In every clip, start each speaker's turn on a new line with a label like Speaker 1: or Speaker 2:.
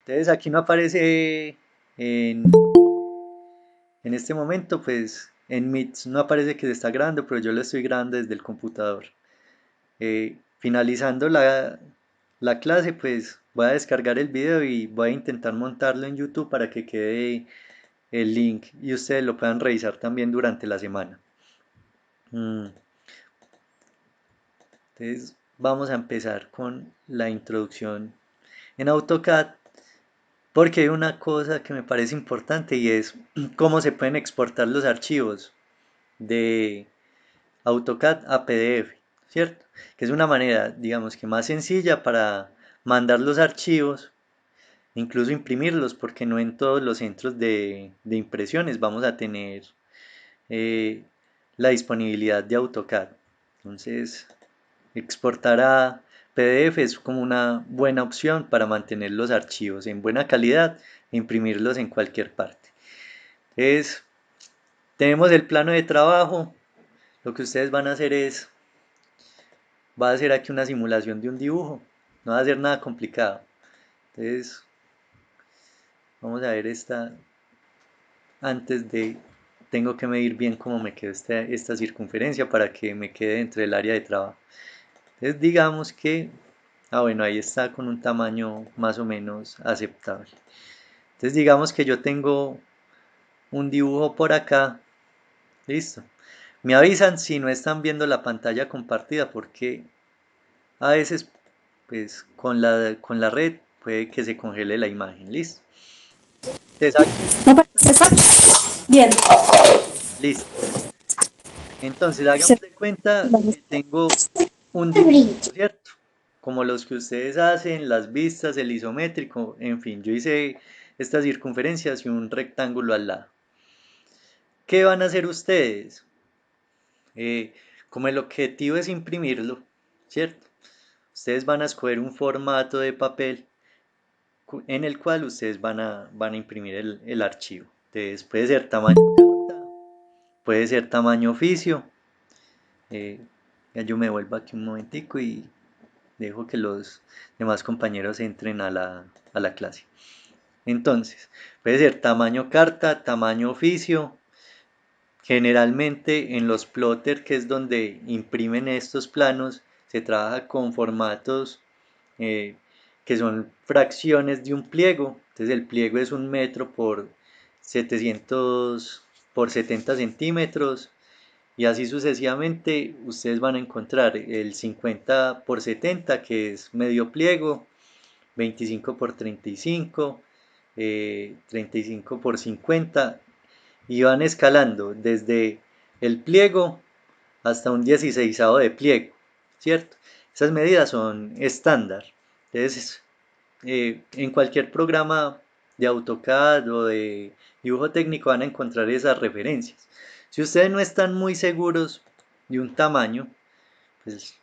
Speaker 1: Entonces aquí no aparece en, en este momento, pues en Meet no aparece que se está grabando, pero yo lo estoy grabando desde el computador. Finalizando la clase, pues voy a descargar el video y voy a intentar montarlo en YouTube para que quede el link y ustedes lo puedan revisar también durante la semana. Mm, Entonces vamos a empezar con la introducción en AutoCAD porque hay una cosa que me parece importante y es cómo se pueden exportar los archivos de AutoCAD a PDF, ¿cierto? Que es una manera, digamos que más sencilla para mandar los archivos, incluso imprimirlos, porque no en todos los centros de impresiones vamos a tener eh, la disponibilidad de AutoCAD. Entonces, exportar a PDF es como una buena opción para mantener los archivos en buena calidad e imprimirlos en cualquier parte. Entonces, tenemos el plano de trabajo. Lo que ustedes van a hacer es, va a hacer aquí una simulación de un dibujo. No va a ser nada complicado. Entonces, vamos a ver esta. Antes de, tengo que medir bien cómo me queda esta circunferencia para que me quede dentro del área de trabajo. Entonces, digamos que, bueno, ahí está con un tamaño más o menos aceptable. Entonces, digamos que yo tengo un dibujo por acá. Listo. Me avisan si no están viendo la pantalla compartida porque a veces, pues, con la red puede que se congele la imagen. Listo. Entonces,
Speaker 2: Me parece exacto. Bien.
Speaker 1: listo. Entonces, hagamos
Speaker 2: Se-
Speaker 1: de cuenta que tengo un dibujo, ¿cierto? Como los que ustedes hacen, las vistas, el isométrico, en fin, yo hice estas circunferencias y un rectángulo al lado. ¿Qué van a hacer ustedes? Eh, como el objetivo es imprimirlo, ¿cierto? Ustedes van a escoger un formato de papel en el cual ustedes van a imprimir el archivo. Entonces puede ser tamaño carta, puede ser tamaño oficio. Eh, ya yo me vuelvo aquí un momentico y dejo que los demás compañeros entren a la clase. Entonces, puede ser tamaño carta, tamaño oficio. Generalmente en los plotter, que es donde imprimen estos planos, se trabaja con formatos eh, que son fracciones de un pliego. Entonces el pliego es 1 metro por 700 por 70 centímetros y así sucesivamente ustedes van a encontrar el 50 por 70 que es medio pliego, 25 por 35, 35 por 50 y van escalando desde el pliego hasta un 16avo de pliego, ¿cierto? Esas medidas son estándar. Entonces, en cualquier programa de AutoCAD o de dibujo técnico van a encontrar esas referencias. Si ustedes no están muy seguros de un tamaño, pues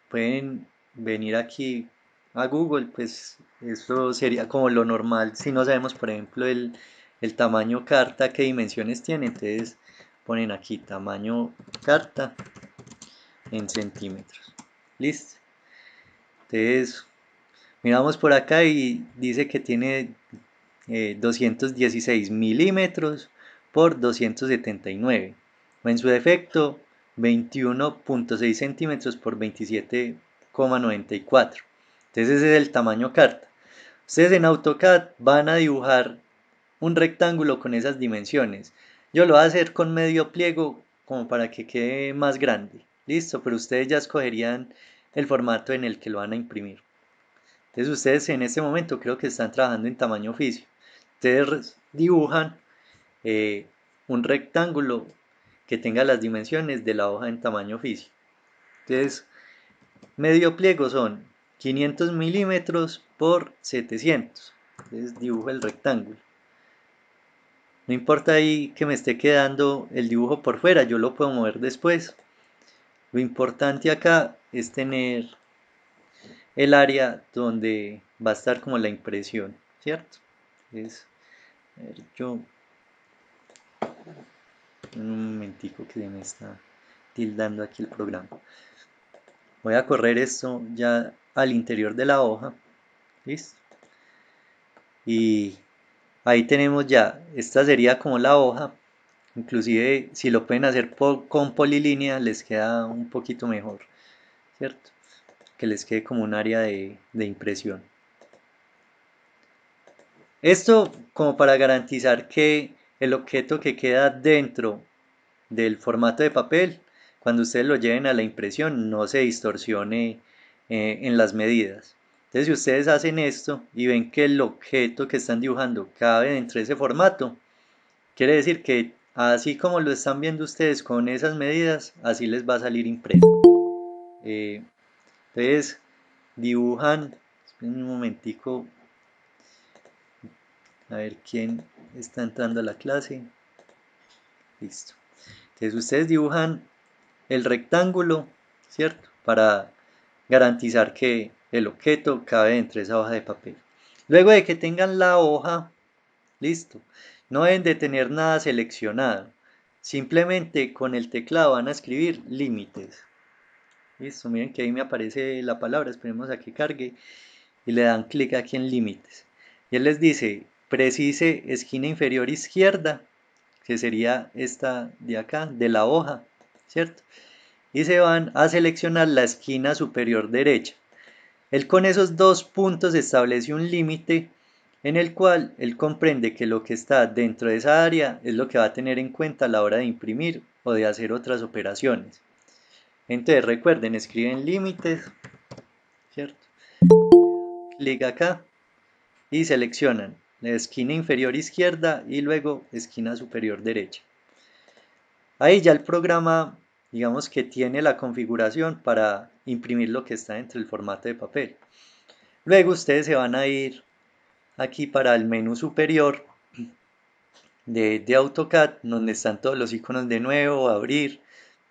Speaker 1: pueden venir aquí a Google, pues eso sería como lo normal. Si no sabemos, por ejemplo, el tamaño carta, qué dimensiones tiene, entonces ponen aquí tamaño carta en centímetros. Listo. Entonces, miramos por acá y dice que tiene 216 milímetros por 279. O en su defecto, 21,6 centímetros por 27,94. Entonces ese es el tamaño carta. Ustedes en AutoCAD van a dibujar un rectángulo con esas dimensiones. Yo lo voy a hacer con medio pliego como para que quede más grande. Listo, pero ustedes ya escogerían el formato en el que lo van a imprimir. Entonces ustedes en este momento creo que están trabajando en tamaño oficio. Ustedes dibujan eh, un rectángulo que tenga las dimensiones de la hoja en tamaño oficio. Entonces, medio pliego son 500 milímetros por 700. Entonces dibujo el rectángulo. No importa ahí que me esté quedando el dibujo por fuera, yo lo puedo mover después. Lo importante acá es tener el área donde va a estar como la impresión, ¿cierto? Entonces, a ver, yo un momentico que se me está tildando aquí el programa. Voy a correr esto ya al interior de la hoja, ¿listo? y ahí tenemos ya, esta sería como la hoja. Inclusive si lo pueden hacer con polilínea les queda un poquito mejor, ¿cierto? Que les quede como un área de impresión. Esto como para garantizar que el objeto que queda dentro del formato de papel, cuando ustedes lo lleven a la impresión, no se distorsione en las medidas. Entonces, si ustedes hacen esto y ven que el objeto que están dibujando cabe dentro de ese formato, quiere decir que así como lo están viendo ustedes con esas medidas, así les va a salir impreso. Entonces, dibujan, esperen un momentico, a ver quién está entrando a la clase. Listo. Entonces, ustedes dibujan el rectángulo, ¿cierto? Para garantizar que el objeto cabe dentro de esa hoja de papel. Luego de que tengan la hoja, listo, no deben de tener nada seleccionado. Simplemente con el teclado van a escribir límites. Listo, miren que ahí me aparece la palabra, esperemos a que cargue y le dan clic aquí en límites. Y él les dice, precise esquina inferior izquierda, que sería esta de acá, de la hoja, ¿cierto? Y se van a seleccionar la esquina superior derecha. Él con esos dos puntos establece un límite en el cual él comprende que lo que está dentro de esa área es lo que va a tener en cuenta a la hora de imprimir o de hacer otras operaciones. Entonces recuerden, escriben límites, ¿cierto? Clic acá y seleccionan la esquina inferior izquierda y luego esquina superior derecha. Ahí ya el programa, digamos que tiene la configuración para imprimir lo que está dentro del formato de papel. Luego ustedes se van a ir aquí para el menú superior de AutoCAD, donde están todos los iconos de nuevo, abrir,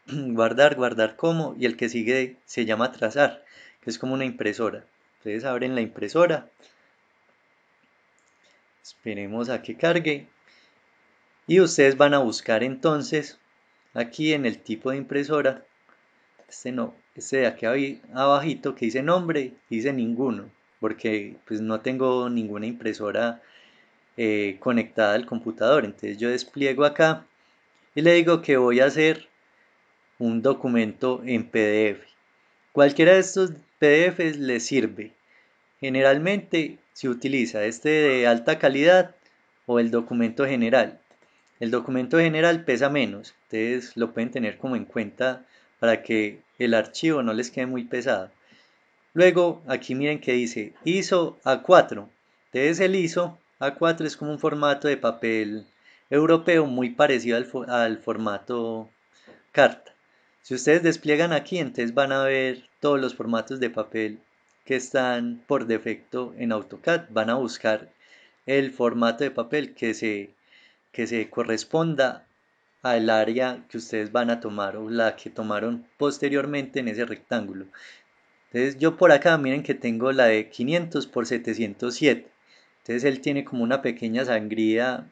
Speaker 1: guardar, guardar como, y el que sigue se llama trazar, que es como una impresora. Ustedes abren la impresora, esperemos a que cargue, y ustedes van a buscar entonces aquí en el tipo de impresora, este no, este de aquí abajito que dice nombre, dice ninguno, porque pues no tengo ninguna impresora conectada al computador. Entonces yo despliego acá y le digo que voy a hacer un documento en PDF. Cualquiera de estos PDFs le sirve. Generalmente se utiliza este de alta calidad o el documento general. El documento general pesa menos, entonces lo pueden tener como en cuenta para que el archivo no les quede muy pesado. Luego aquí miren que dice ISO A4. Entonces el ISO A4 es como un formato de papel europeo muy parecido al formato carta. Si ustedes despliegan aquí, entonces van a ver todos los formatos de papel que están por defecto en AutoCAD. Van a buscar el formato de papel que se corresponda al área que ustedes van a tomar o la que tomaron posteriormente en ese rectángulo. Entonces yo por acá miren que tengo la de 500 por 707. Entonces él tiene como una pequeña sangría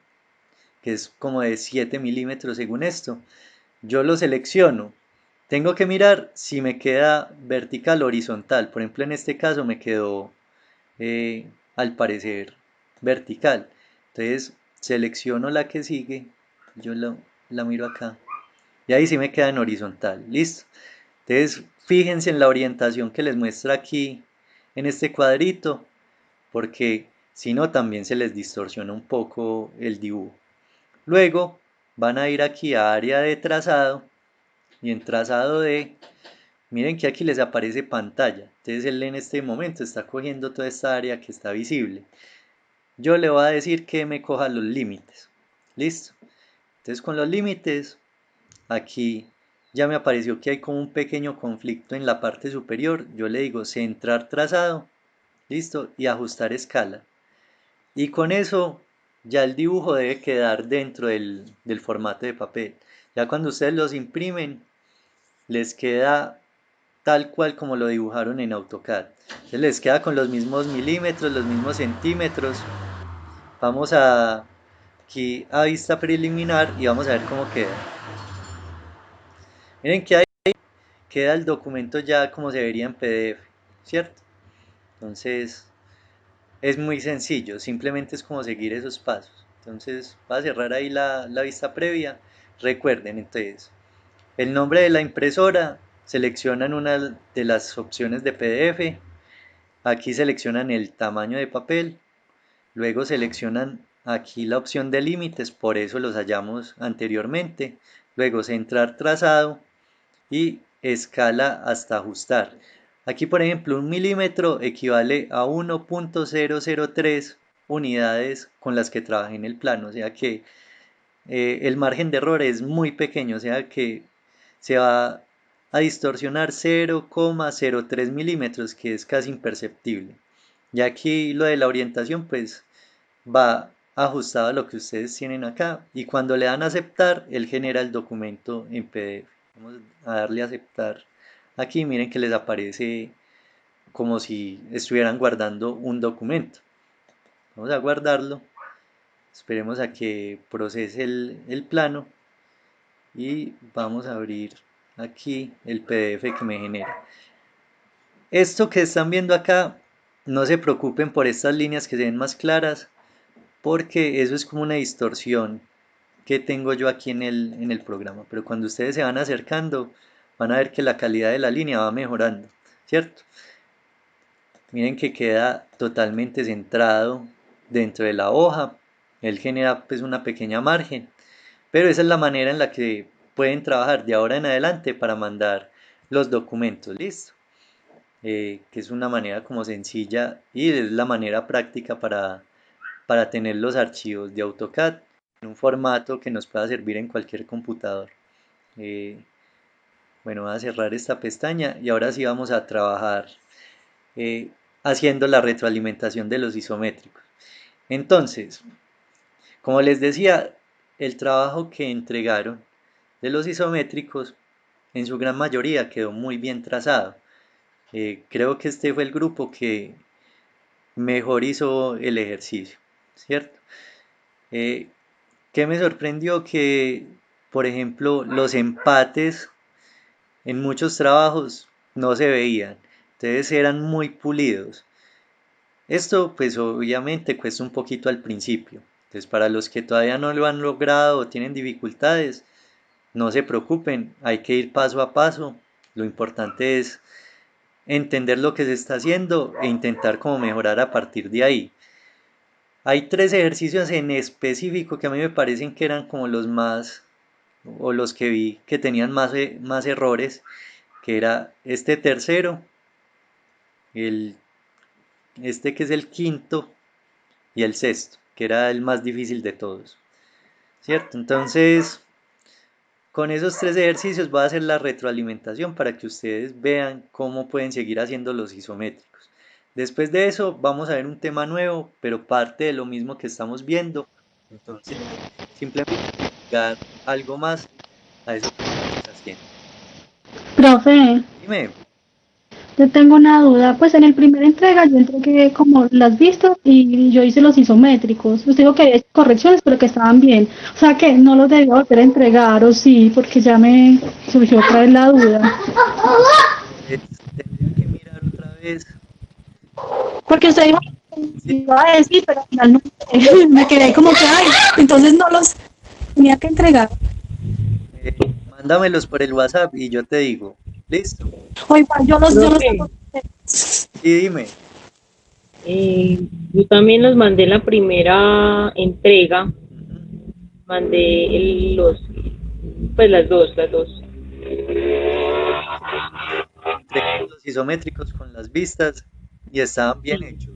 Speaker 1: que es como de 7 milímetros según esto. Yo lo selecciono. Tengo que mirar si me queda vertical o horizontal. Por ejemplo, en este caso me quedó al parecer vertical. Entonces selecciono la que sigue. Yo la miro acá. Y ahí sí me queda en horizontal. Listo. Entonces fíjense en la orientación que les muestra aquí en este cuadrito. Porque si no también se les distorsiona un poco el dibujo. Luego van a ir aquí a área de trazado y en trazado de, miren que aquí les aparece pantalla. Entonces él en este momento está cogiendo toda esta área que está visible. Yo le voy a decir que me coja los límites. Listo. Entonces con los límites, aquí ya me apareció que hay como un pequeño conflicto en la parte superior. Yo le digo centrar trazado. Listo. Y ajustar escala. Y con eso ya el dibujo debe quedar dentro del formato de papel. Ya cuando ustedes los imprimen, les queda tal cual como lo dibujaron en AutoCAD. Entonces les queda con los mismos milímetros, los mismos centímetros. Vamos aquí a vista preliminar y vamos a ver cómo queda. Miren que ahí queda el documento ya como se vería en PDF, ¿cierto? Entonces, Es muy sencillo, simplemente es como seguir esos pasos. Entonces, va a cerrar ahí la vista previa. Recuerden, entonces, el nombre de la impresora, seleccionan una de las opciones de PDF, aquí seleccionan el tamaño de papel, luego seleccionan aquí la opción de límites, por eso los hallamos anteriormente, luego centrar trazado y escala hasta ajustar. Aquí, por ejemplo, un milímetro equivale a 1.003 unidades con las que trabajé en el plano, o sea que el margen de error es muy pequeño, o sea que se va a distorsionar 0,03 milímetros, que es casi imperceptible. Y aquí lo de la orientación, pues va ajustado a lo que ustedes tienen acá, y cuando le dan a aceptar, él genera el documento en PDF. Vamos a darle a aceptar aquí, miren que les aparece como si estuvieran guardando un documento. Vamos a guardarlo, esperemos a que procese el plano y vamos a abrir aquí el PDF que me genera. Esto que están viendo acá, no se preocupen por estas líneas que se ven más claras, porque eso es como una distorsión que tengo yo aquí en el programa, pero cuando ustedes se van acercando, van a ver que la calidad de la línea va mejorando, ¿cierto? Miren que queda totalmente centrado dentro de la hoja, él genera pues una pequeña margen, pero esa es la manera en la que pueden trabajar de ahora en adelante para mandar los documentos, ¿listo? Que es una manera como sencilla y es la manera práctica para tener los archivos de AutoCAD en un formato que nos pueda servir en cualquier computador. Eh, bueno, voy a cerrar esta pestaña y ahora sí vamos a trabajar eh, haciendo la retroalimentación de los isométricos. Entonces, como les decía, el trabajo que entregaron de los isométricos en su gran mayoría quedó muy bien trazado. Creo que este fue el grupo que mejor hizo el ejercicio, ¿cierto? Eh, ¿Qué me sorprendió? Que, por ejemplo, los empates en muchos trabajos no se veían, entonces eran muy pulidos. Esto pues obviamente cuesta un poquito al principio, entonces para los que todavía no lo han logrado o tienen dificultades, no se preocupen, hay que ir paso a paso, lo importante es entender lo que se está haciendo e intentar como mejorar a partir de ahí. Hay tres ejercicios en específico que a mí me parecen que eran como los más, o los que vi que tenían más errores, que era este tercero, el, este que es el quinto y el sexto, que era el más difícil de todos, ¿cierto? Entonces, con esos tres ejercicios voy a hacer la retroalimentación para que ustedes vean cómo pueden seguir haciendo los isométricos. Después de eso vamos a ver un tema nuevo, pero parte de lo mismo que estamos viendo. Entonces, simplemente agregar algo más a eso que estamos haciendo.
Speaker 2: Profe,
Speaker 1: Dime,
Speaker 2: yo tengo una duda. Pues en el primer entrega yo entregué como las vistas y yo hice los isométricos. Usted dijo que había hecho correcciones, pero que estaban bien. O sea que no los debía volver a entregar, o sí, porque ya me surgió otra vez la duda.
Speaker 1: pues tendría que mirar otra vez.
Speaker 2: Porque usted dijo
Speaker 1: Sí,
Speaker 2: que iba a decir, pero al final no me quedé como que, ay, entonces no los tenía que entregar.
Speaker 1: mándamelos por el WhatsApp y yo te digo. ¿Listo?
Speaker 2: O igual yo los
Speaker 3: Profe,
Speaker 2: tengo.
Speaker 1: Sí, dime.
Speaker 3: yo también los mandé la primera entrega,
Speaker 1: Ujú.
Speaker 3: mandé pues las dos.
Speaker 1: Entregamos los isométricos con las vistas y estaban bien
Speaker 3: Sí.
Speaker 1: hechos,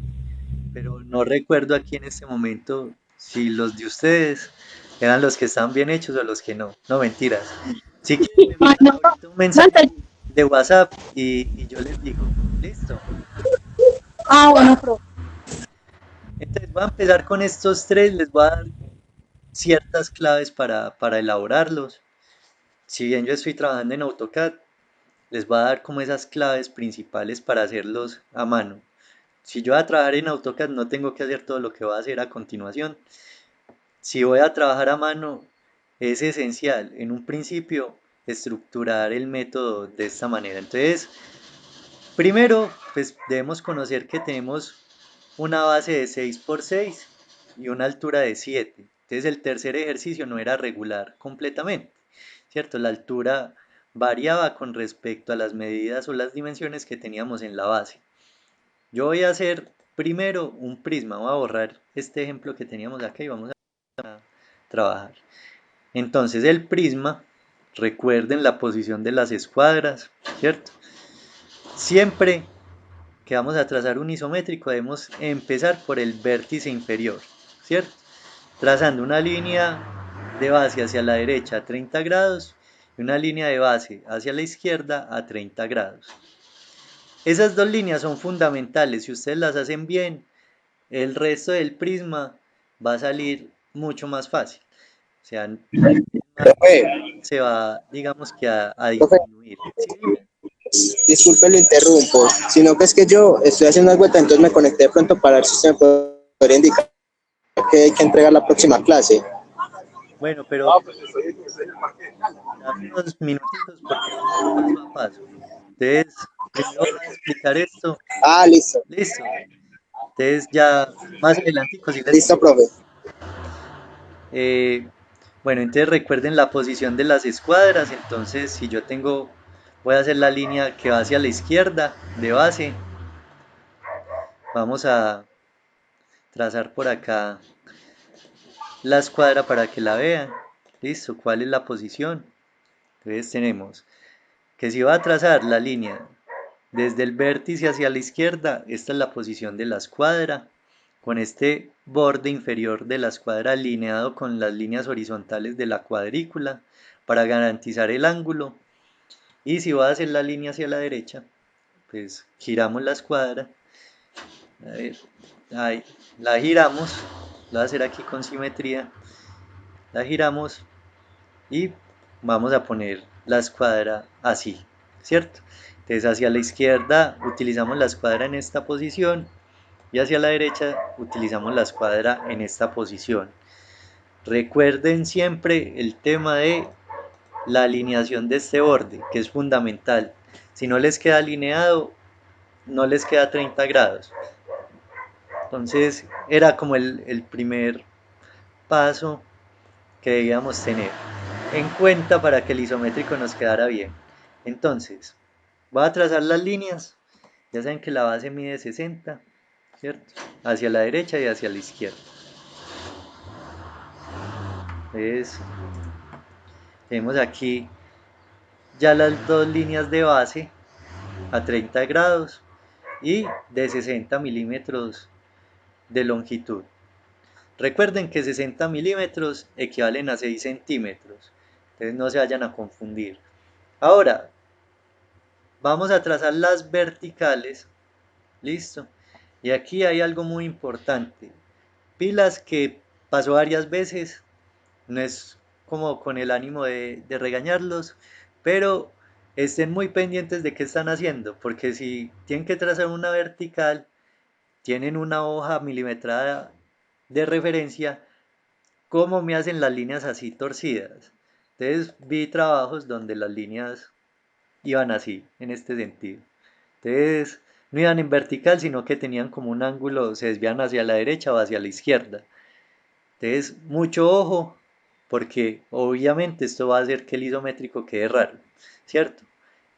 Speaker 1: pero no recuerdo aquí en este momento si los de ustedes eran los que estaban bien hechos o los que no. No, mentiras. Si quieren me
Speaker 2: Ay,
Speaker 1: envían
Speaker 2: no,
Speaker 1: ahorita un mensaje
Speaker 2: no,
Speaker 1: de WhatsApp y yo les digo, listo.
Speaker 2: bueno, profe.
Speaker 1: Entonces voy a empezar con estos tres, les voy a dar ciertas claves para elaborarlos. Si bien yo estoy trabajando en AutoCAD, les voy a dar como esas claves principales para hacerlos a mano. Si yo voy a trabajar en AutoCAD no tengo que hacer todo lo que voy a hacer a continuación. Si voy a trabajar a mano, es esencial en un principio estructurar el método de esta manera. Entonces, primero, pues debemos conocer que tenemos una base de 6 por 6 y una altura de 7. Entonces el tercer ejercicio no era regular completamente, ¿cierto? La altura variaba con respecto a las medidas o las dimensiones que teníamos en la base. Yo voy a hacer primero un prisma, voy a borrar este ejemplo que teníamos acá y vamos a trabajar. Entonces el prisma, recuerden la posición de las escuadras, ¿cierto? Siempre que vamos a trazar un isométrico debemos empezar por el vértice inferior, ¿cierto? Trazando una línea de base hacia la derecha a 30 grados y una línea de base hacia la izquierda a 30 grados. Esas dos líneas son fundamentales, si ustedes las hacen bien, el resto del prisma va a salir mucho más fácil. O sea,
Speaker 4: Profe,
Speaker 1: se va, digamos que a
Speaker 4: profe,
Speaker 1: disminuir. ¿Sí? Dime.
Speaker 4: disculpe, lo interrumpo, sino que es que yo estoy haciendo una vuelta, entonces me conecté de pronto para ver si usted me podría indicar que hay que entregar la próxima clase.
Speaker 1: Bueno, pero dame unos minutitos porque eso es paso a paso. Entonces, primero voy a explicar esto.
Speaker 4: Ah, listo,
Speaker 1: Listo. Entonces ya más adelantico sí les
Speaker 4: listo,
Speaker 1: explico.
Speaker 4: profe.
Speaker 1: Eh, bueno, entonces recuerden la posición de las escuadras. Entonces, si yo tengo, voy a hacer la línea que va hacia la izquierda de base. Vamos a trazar por acá la escuadra para que la vean. Listo, ¿cuál es la posición? Entonces tenemos que si va a trazar la línea desde el vértice hacia la izquierda, esta es la posición de la escuadra, con este borde inferior de la escuadra alineado con las líneas horizontales de la cuadrícula para garantizar el ángulo. Y si va a hacer la línea hacia la derecha, pues giramos la escuadra. A ver, ahí, la giramos, lo voy a hacer aquí con simetría. La giramos y vamos a poner la escuadra así, ¿cierto? Entonces hacia la izquierda utilizamos la escuadra en esta posición y hacia la derecha utilizamos la escuadra en esta posición. Recuerden siempre el tema de la alineación de este borde, que es fundamental. Si no les queda alineado, no les queda 30 grados. Entonces era como el primer paso que debíamos tener en cuenta para que el isométrico nos quedara bien. Entonces, voy a trazar las líneas. Ya saben que la base mide 60, ¿cierto? Hacia la derecha y hacia la izquierda. Entonces, tenemos aquí ya las dos líneas de base a 30 grados y de 60 milímetros de longitud. Recuerden que 60 milímetros equivalen a 6 centímetros. Entonces no se vayan a confundir. Ahora, vamos a trazar las verticales. Listo. Y aquí hay algo muy importante. Pilas que pasó varias veces. No es como con el ánimo de regañarlos. Pero estén muy pendientes de qué están haciendo. Porque si tienen que trazar una vertical, tienen una hoja milimetrada de referencia, ¿cómo me hacen las líneas así torcidas? Entonces vi trabajos donde las líneas iban así, en este sentido. Entonces no iban en vertical, sino que tenían como un ángulo, se desvían hacia la derecha o hacia la izquierda. Entonces, mucho ojo, porque obviamente esto va a hacer que el isométrico quede raro, ¿cierto?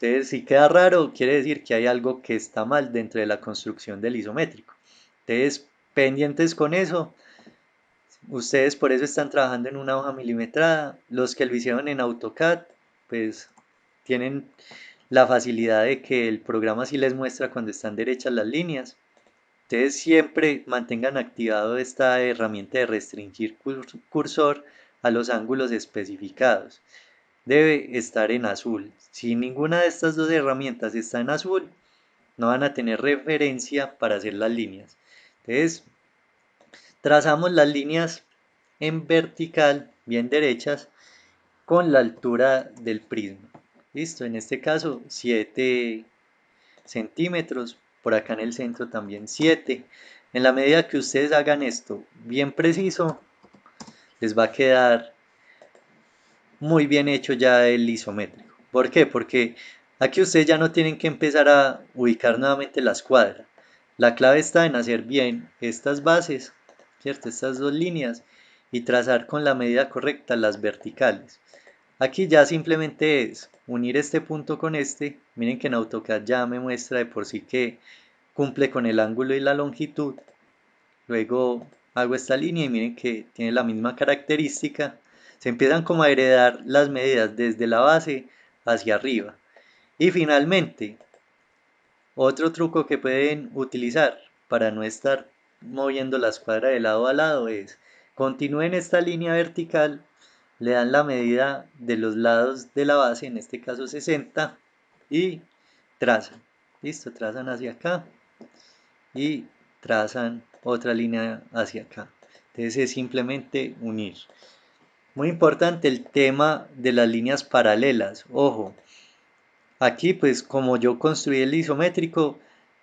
Speaker 1: Entonces, si queda raro, quiere decir que hay algo que está mal dentro de la construcción del isométrico. Entonces, pendientes con eso. Ustedes por eso están trabajando en una hoja milimetrada. Los que lo hicieron en AutoCAD, pues tienen la facilidad de que el programa sí les muestra cuando están derechas las líneas. Entonces siempre mantengan activado esta herramienta de restringir cursor a los ángulos especificados. Debe estar en azul. Si ninguna de estas dos herramientas está en azul, no van a tener referencia para hacer las líneas. Entonces, trazamos las líneas en vertical, bien derechas, con la altura del prisma. Listo, en este caso 7 centímetros, por acá en el centro también 7. En la medida que ustedes hagan esto bien preciso, les va a quedar muy bien hecho ya el isométrico. ¿Por qué? Porque aquí ustedes ya no tienen que empezar a ubicar nuevamente la escuadra. La clave está en hacer bien estas bases, ¿cierto? Estas dos líneas y trazar con la medida correcta las verticales. Aquí ya simplemente es unir este punto con este. Miren que en AutoCAD ya me muestra de por sí que cumple con el ángulo y la longitud. Luego hago esta línea y miren que tiene la misma característica. Se empiezan como a heredar las medidas desde la base hacia arriba. Y finalmente, otro truco que pueden utilizar para no estar moviendo la escuadra de lado a lado es continúen esta línea vertical, le dan la medida de los lados de la base, en este caso 60, y trazan. Listo, trazan hacia acá y trazan otra línea hacia acá. Entonces es simplemente unir. Muy importante el tema de las líneas paralelas. Ojo, aquí pues como yo construí el isométrico,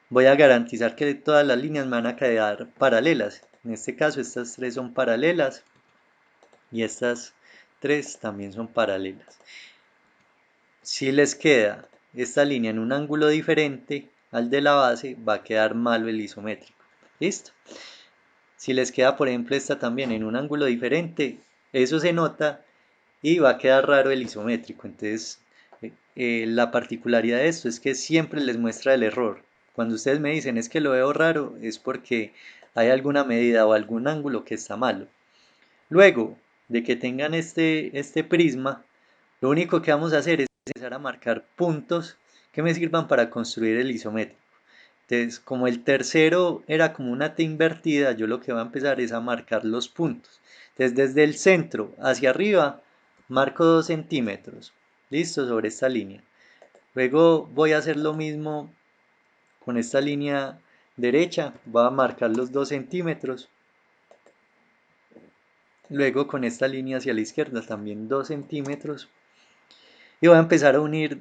Speaker 1: voy a garantizar que todas las líneas me van a quedar paralelas. En este caso estas tres son paralelas y estas tres también son paralelas. Si les queda esta línea en un ángulo diferente al de la base, va a quedar malo el isométrico. ¿Listo? Si les queda, por ejemplo, esta también en un ángulo diferente, eso se nota y va a quedar raro el isométrico. Entonces, la particularidad de esto es que siempre les muestra el error. Cuando ustedes me dicen es que lo veo raro, es porque hay alguna medida o algún ángulo que está malo. Luego de que tengan este prisma, lo único que vamos a hacer es empezar a marcar puntos que me sirvan para construir el isométrico. Entonces, como el tercero era como una T invertida, yo lo que voy a empezar es a marcar los puntos. Entonces, desde el centro hacia arriba, marco 2 centímetros. Listo, sobre esta línea. Luego voy a hacer lo mismo con esta línea derecha. Voy a marcar los 2 centímetros. Luego con esta línea hacia la izquierda también 2 centímetros. Y voy a empezar a unir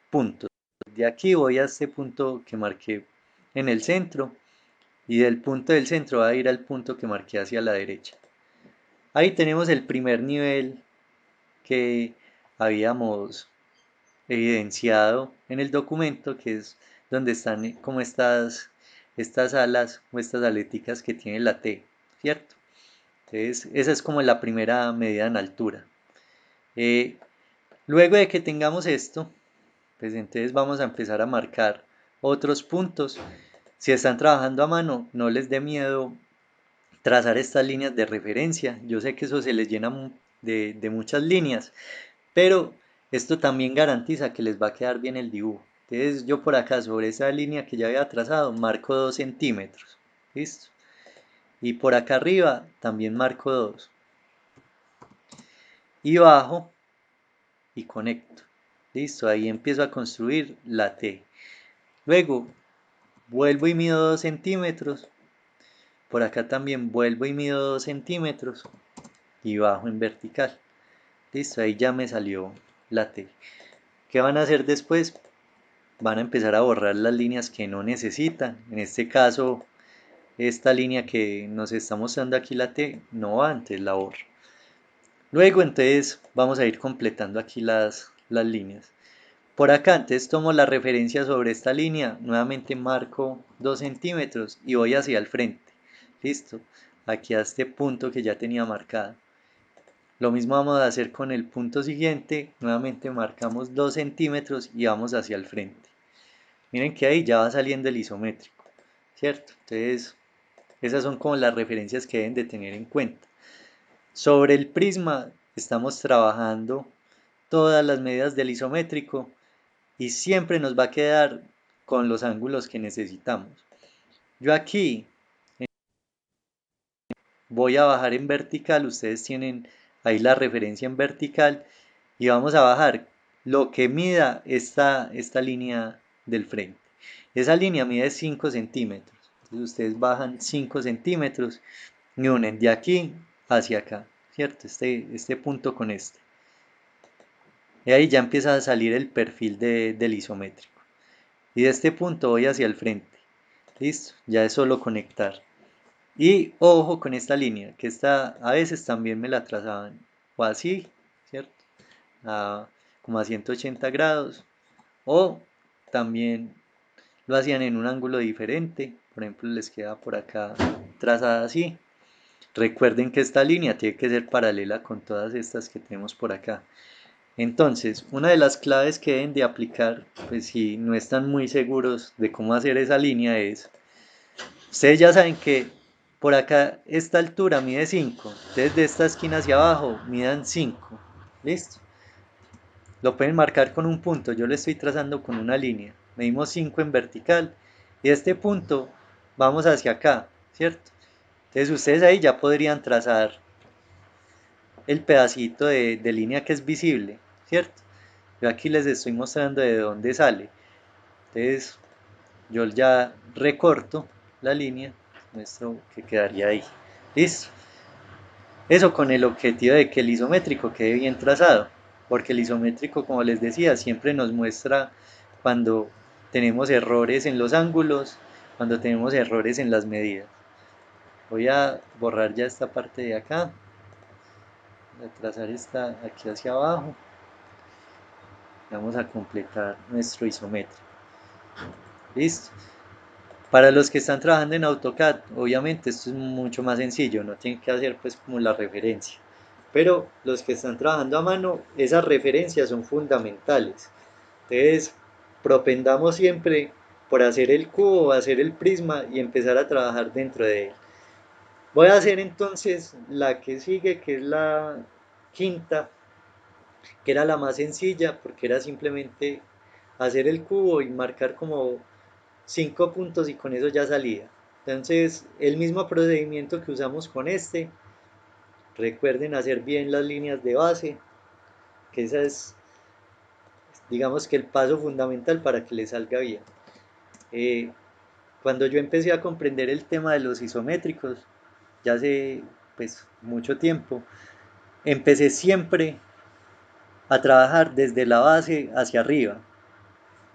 Speaker 1: puntos. De aquí voy a este punto que marqué en el centro. Y del punto del centro va a ir al punto que marqué hacia la derecha. Ahí tenemos el primer nivel que habíamos evidenciado en el documento, que es donde están como estas alas o estas aleticas que tiene la T, ¿cierto? Entonces, esa es como la primera medida en altura. Luego de que tengamos esto, pues entonces vamos a empezar a marcar otros puntos. Si están trabajando a mano, no les dé miedo trazar estas líneas de referencia. Yo sé que eso se les llena de muchas líneas, pero esto también garantiza que les va a quedar bien el dibujo. Entonces yo por acá sobre esa línea que ya había trazado marco 2 centímetros. ¿Listo? Y por acá arriba también marco 2. Y bajo y conecto. Listo, ahí empiezo a construir la T. Luego vuelvo y mido 2 centímetros. Por acá también vuelvo y mido 2 centímetros. Y bajo en vertical. Listo, ahí ya me salió la T. ¿Qué van a hacer después? Van a empezar a borrar las líneas que no necesitan. En este caso, esta línea que nos está mostrando aquí la T no va, antes la borro. Luego entonces vamos a ir completando aquí las líneas. Por acá antes tomo la referencia sobre esta línea, nuevamente marco 2 centímetros y voy hacia el frente. Listo, aquí a este punto que ya tenía marcado. Lo mismo vamos a hacer con el punto siguiente, nuevamente marcamos 2 centímetros y vamos hacia el frente. Miren que ahí ya va saliendo el isométrico, ¿cierto? Entonces, esas son como las referencias que deben de tener en cuenta. Sobre el prisma estamos trabajando todas las medidas del isométrico y siempre nos va a quedar con los ángulos que necesitamos. Yo aquí voy a bajar en vertical, ustedes tienen ahí la referencia en vertical y vamos a bajar lo que mida esta línea del frente. Esa línea mide 5 centímetros. Entonces ustedes bajan 5 centímetros y unen de aquí hacia acá, ¿cierto? Este punto con este. Y ahí ya empieza a salir el perfil del isométrico. Y de este punto voy hacia el frente. Listo, ya es solo conectar. Y ojo con esta línea, que esta a veces también me la trazaban o así, ¿cierto? Como a 180 grados. O también lo hacían en un ángulo diferente. por ejemplo, les queda por acá trazada así. Recuerden que esta línea tiene que ser paralela con todas estas que tenemos por acá. Entonces, una de las claves que deben de aplicar, pues si no están muy seguros de cómo hacer esa línea es, ustedes ya saben que por acá esta altura mide 5, entonces de esta esquina hacia abajo midan 5, ¿listo? Lo pueden marcar con un punto, yo lo estoy trazando con una línea, medimos 5 en vertical y este punto vamos hacia acá, ¿cierto? Entonces ustedes ahí ya podrían trazar el pedacito de línea que es visible, ¿cierto? Yo aquí les estoy mostrando de dónde sale. Entonces yo ya recorto la línea, muestro que quedaría ahí. Listo. Eso con el objetivo de que el isométrico quede bien trazado, porque el isométrico, como les decía, siempre nos muestra cuando tenemos errores en los ángulos, cuando tenemos errores en las medidas. Voy a borrar ya esta parte de acá, voy a trazar esta aquí hacia abajo. Vamos a completar nuestro isométrico. Listo. Para los que están trabajando en AutoCAD, obviamente esto es mucho más sencillo, no tienen que hacer pues como la referencia. Pero los que están trabajando a mano, esas referencias son fundamentales. Entonces, propendamos siempre por hacer el cubo, hacer el prisma y empezar a trabajar dentro de él. Voy a hacer entonces la que sigue, que es la quinta, que era la más sencilla, porque era simplemente hacer el cubo y marcar como 5 puntos y con eso ya salía. Entonces, el mismo procedimiento que usamos con este, recuerden hacer bien las líneas de base, que esa es, digamos que el paso fundamental para que le salga bien. Cuando yo empecé a comprender el tema de los isométricos, ya hace pues mucho tiempo, empecé siempre a trabajar desde la base hacia arriba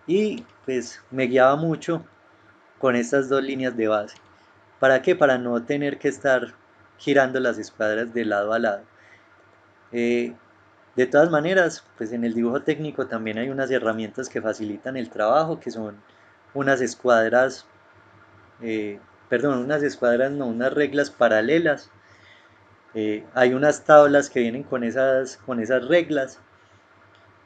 Speaker 1: y pues me guiaba mucho con estas dos líneas de base. ¿Para qué? Para no tener que estar girando las escuadras de lado a lado. De todas maneras, pues en el dibujo técnico también hay unas herramientas que facilitan el trabajo, que son unas escuadras, unas escuadras, no, unas reglas paralelas. Hay unas tablas que vienen con esas reglas.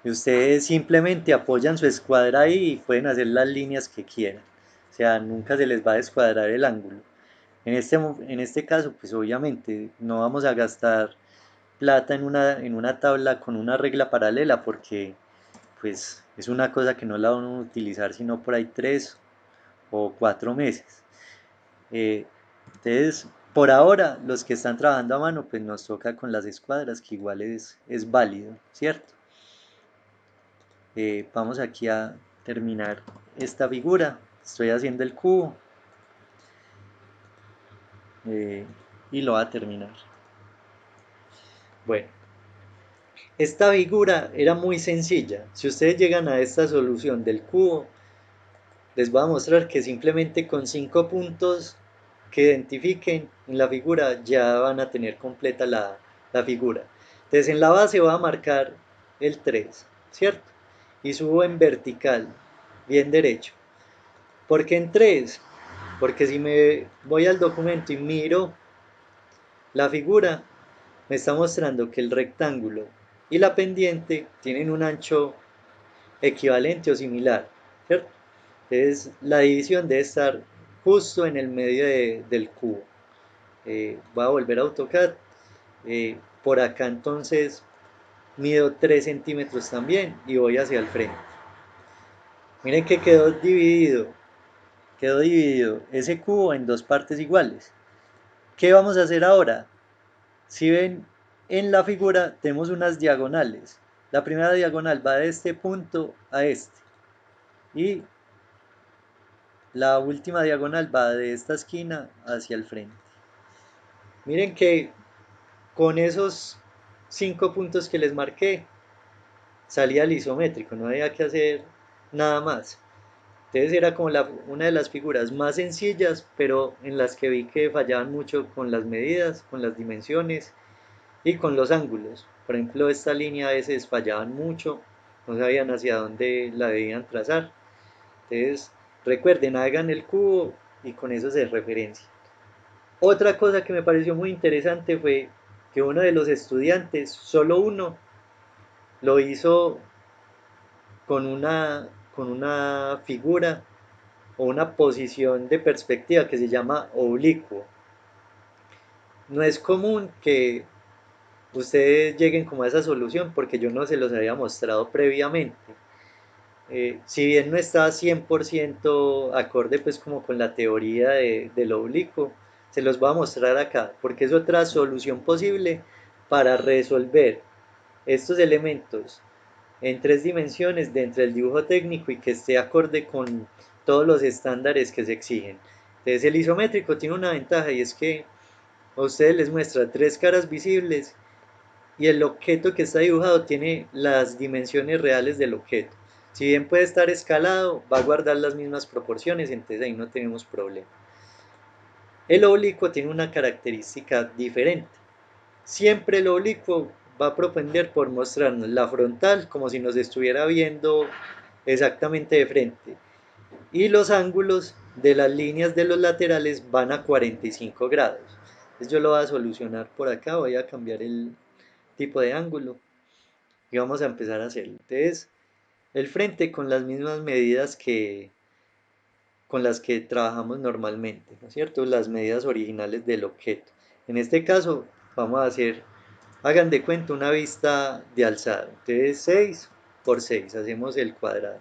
Speaker 1: Y ustedes simplemente apoyan su escuadra ahí y pueden hacer las líneas que quieran. O sea, nunca se les va a descuadrar el ángulo. En este caso, pues obviamente no vamos a gastar plata en una tabla con una regla paralela porque pues es una cosa que no la van a utilizar sino por ahí 3 o 4 meses. Entonces, por ahora, los que están trabajando a mano, pues nos toca con las escuadras, que igual es válido, ¿cierto? Vamos aquí a terminar esta figura. Estoy haciendo el cubo y lo va a terminar. Bueno, esta figura era muy sencilla. Si ustedes llegan a esta solución del cubo, les voy a mostrar que simplemente con 5 puntos que identifiquen en la figura ya van a tener completa la figura. Entonces en la base voy a marcar el 3, ¿cierto? Y subo en vertical, bien derecho. ¿Por qué en 3? Porque si me voy al documento y miro la figura, me está mostrando que el rectángulo y la pendiente tienen un ancho equivalente o similar, ¿cierto? Entonces la división debe estar justo en el medio del cubo. Voy a volver a AutoCAD. Por acá entonces mido 3 centímetros también y voy hacia el frente. Miren que quedó dividido ese cubo en dos partes iguales. ¿Qué vamos a hacer ahora? Si ven en la figura tenemos unas diagonales. La primera diagonal va de este punto a este y la última diagonal va de esta esquina hacia el frente. Miren que con esos 5 puntos que les marqué salía el isométrico, no había que hacer nada más. Entonces era como una de las figuras más sencillas, pero en las que vi que fallaban mucho con las medidas, con las dimensiones y con los ángulos. Por ejemplo, esta línea a veces fallaban mucho, no sabían hacia dónde la debían trazar. Entonces, recuerden, hagan el cubo y con eso se referencia. Otra cosa que me pareció muy interesante fue que uno de los estudiantes, solo uno, lo hizo con una figura o una posición de perspectiva que se llama oblicuo. No es común que ustedes lleguen como a esa solución porque yo no se los había mostrado previamente. Si bien no está 100% acorde pues como con la teoría del oblicuo, se los voy a mostrar acá porque es otra solución posible para resolver estos elementos en 3 dimensiones dentro del dibujo técnico y que esté acorde con todos los estándares que se exigen. Entonces el isométrico tiene una ventaja y es que a ustedes les muestra 3 caras visibles y el objeto que está dibujado tiene las dimensiones reales del objeto. Si bien puede estar escalado, va a guardar las mismas proporciones, entonces ahí no tenemos problema. El oblicuo tiene una característica diferente. Siempre el oblicuo va a propender por mostrarnos la frontal como si nos estuviera viendo exactamente de frente. Y los ángulos de las líneas de los laterales van a 45 grados. Entonces yo lo voy a solucionar por acá, voy a cambiar el tipo de ángulo y vamos a empezar a hacerlo. Entonces, el frente con las mismas medidas que con las que trabajamos normalmente, ¿no es cierto? Las medidas originales del objeto. En este caso, vamos a hacer, hagan de cuenta una vista de alzado. Entonces, 6 por 6, hacemos el cuadrado.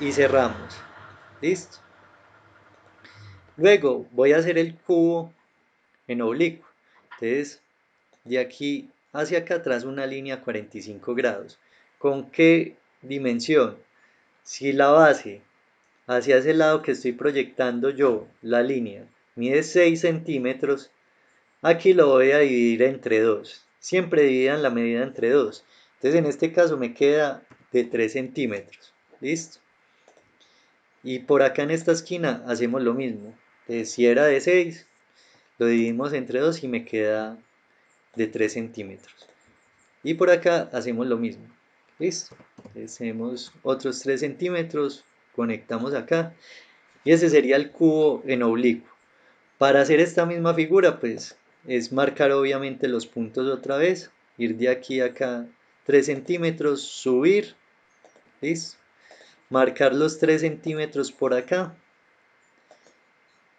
Speaker 1: Y cerramos. ¿Listo? Luego voy a hacer el cubo en oblicuo. Entonces, de aquí hacia acá atrás una línea 45 grados. ¿Con qué dimensión? Si la base hacia ese lado que estoy proyectando yo, la línea, mide 6 centímetros, aquí lo voy a dividir entre 2. Siempre dividan la medida entre 2. Entonces en este caso me queda de 3 centímetros. ¿Listo? Y por acá en esta esquina hacemos lo mismo. Entonces, si era de 6, lo dividimos entre 2 y me queda de 3 centímetros. Y por acá hacemos lo mismo. ¿Listo? Entonces hacemos otros 3 centímetros, conectamos acá. Y ese sería el cubo en oblicuo. Para hacer esta misma figura, pues es marcar obviamente los puntos otra vez. Ir de aquí a acá 3 centímetros, subir. ¿Listo? Marcar los 3 centímetros por acá.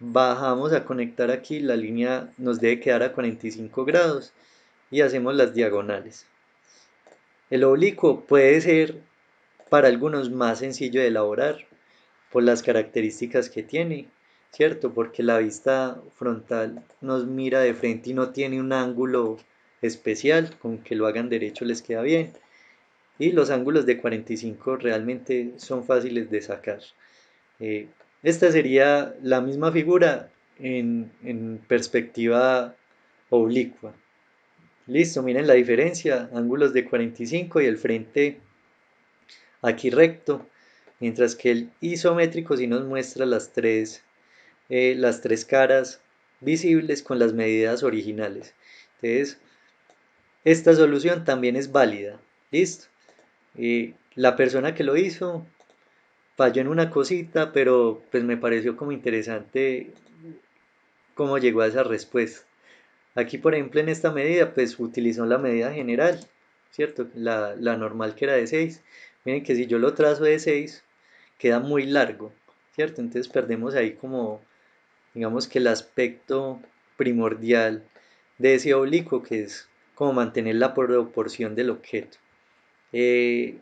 Speaker 1: Bajamos a conectar aquí, la línea nos debe quedar a 45 grados y hacemos las diagonales. El oblicuo puede ser para algunos más sencillo de elaborar por las características que tiene, ¿cierto? Porque la vista frontal nos mira de frente y no tiene un ángulo especial, con que lo hagan derecho les queda bien. Y los ángulos de 45 realmente son fáciles de sacar. Eh, Esta sería la misma figura en perspectiva oblicua. Listo, miren la diferencia, ángulos de 45 y el frente aquí recto, mientras que el isométrico sí nos muestra las tres caras visibles con las medidas originales. Entonces, esta solución también es válida. ¿Listo? La persona que lo hizo falló en una cosita, pero pues me pareció como interesante cómo llegó a esa respuesta. Aquí, por ejemplo, en esta medida, pues utilizó la medida general, ¿cierto? La normal que era de 6. Miren que si yo lo trazo de 6, queda muy largo, ¿cierto? Entonces perdemos ahí como, digamos que el aspecto primordial de ese oblicuo, que es como mantener la proporción del objeto. Eh,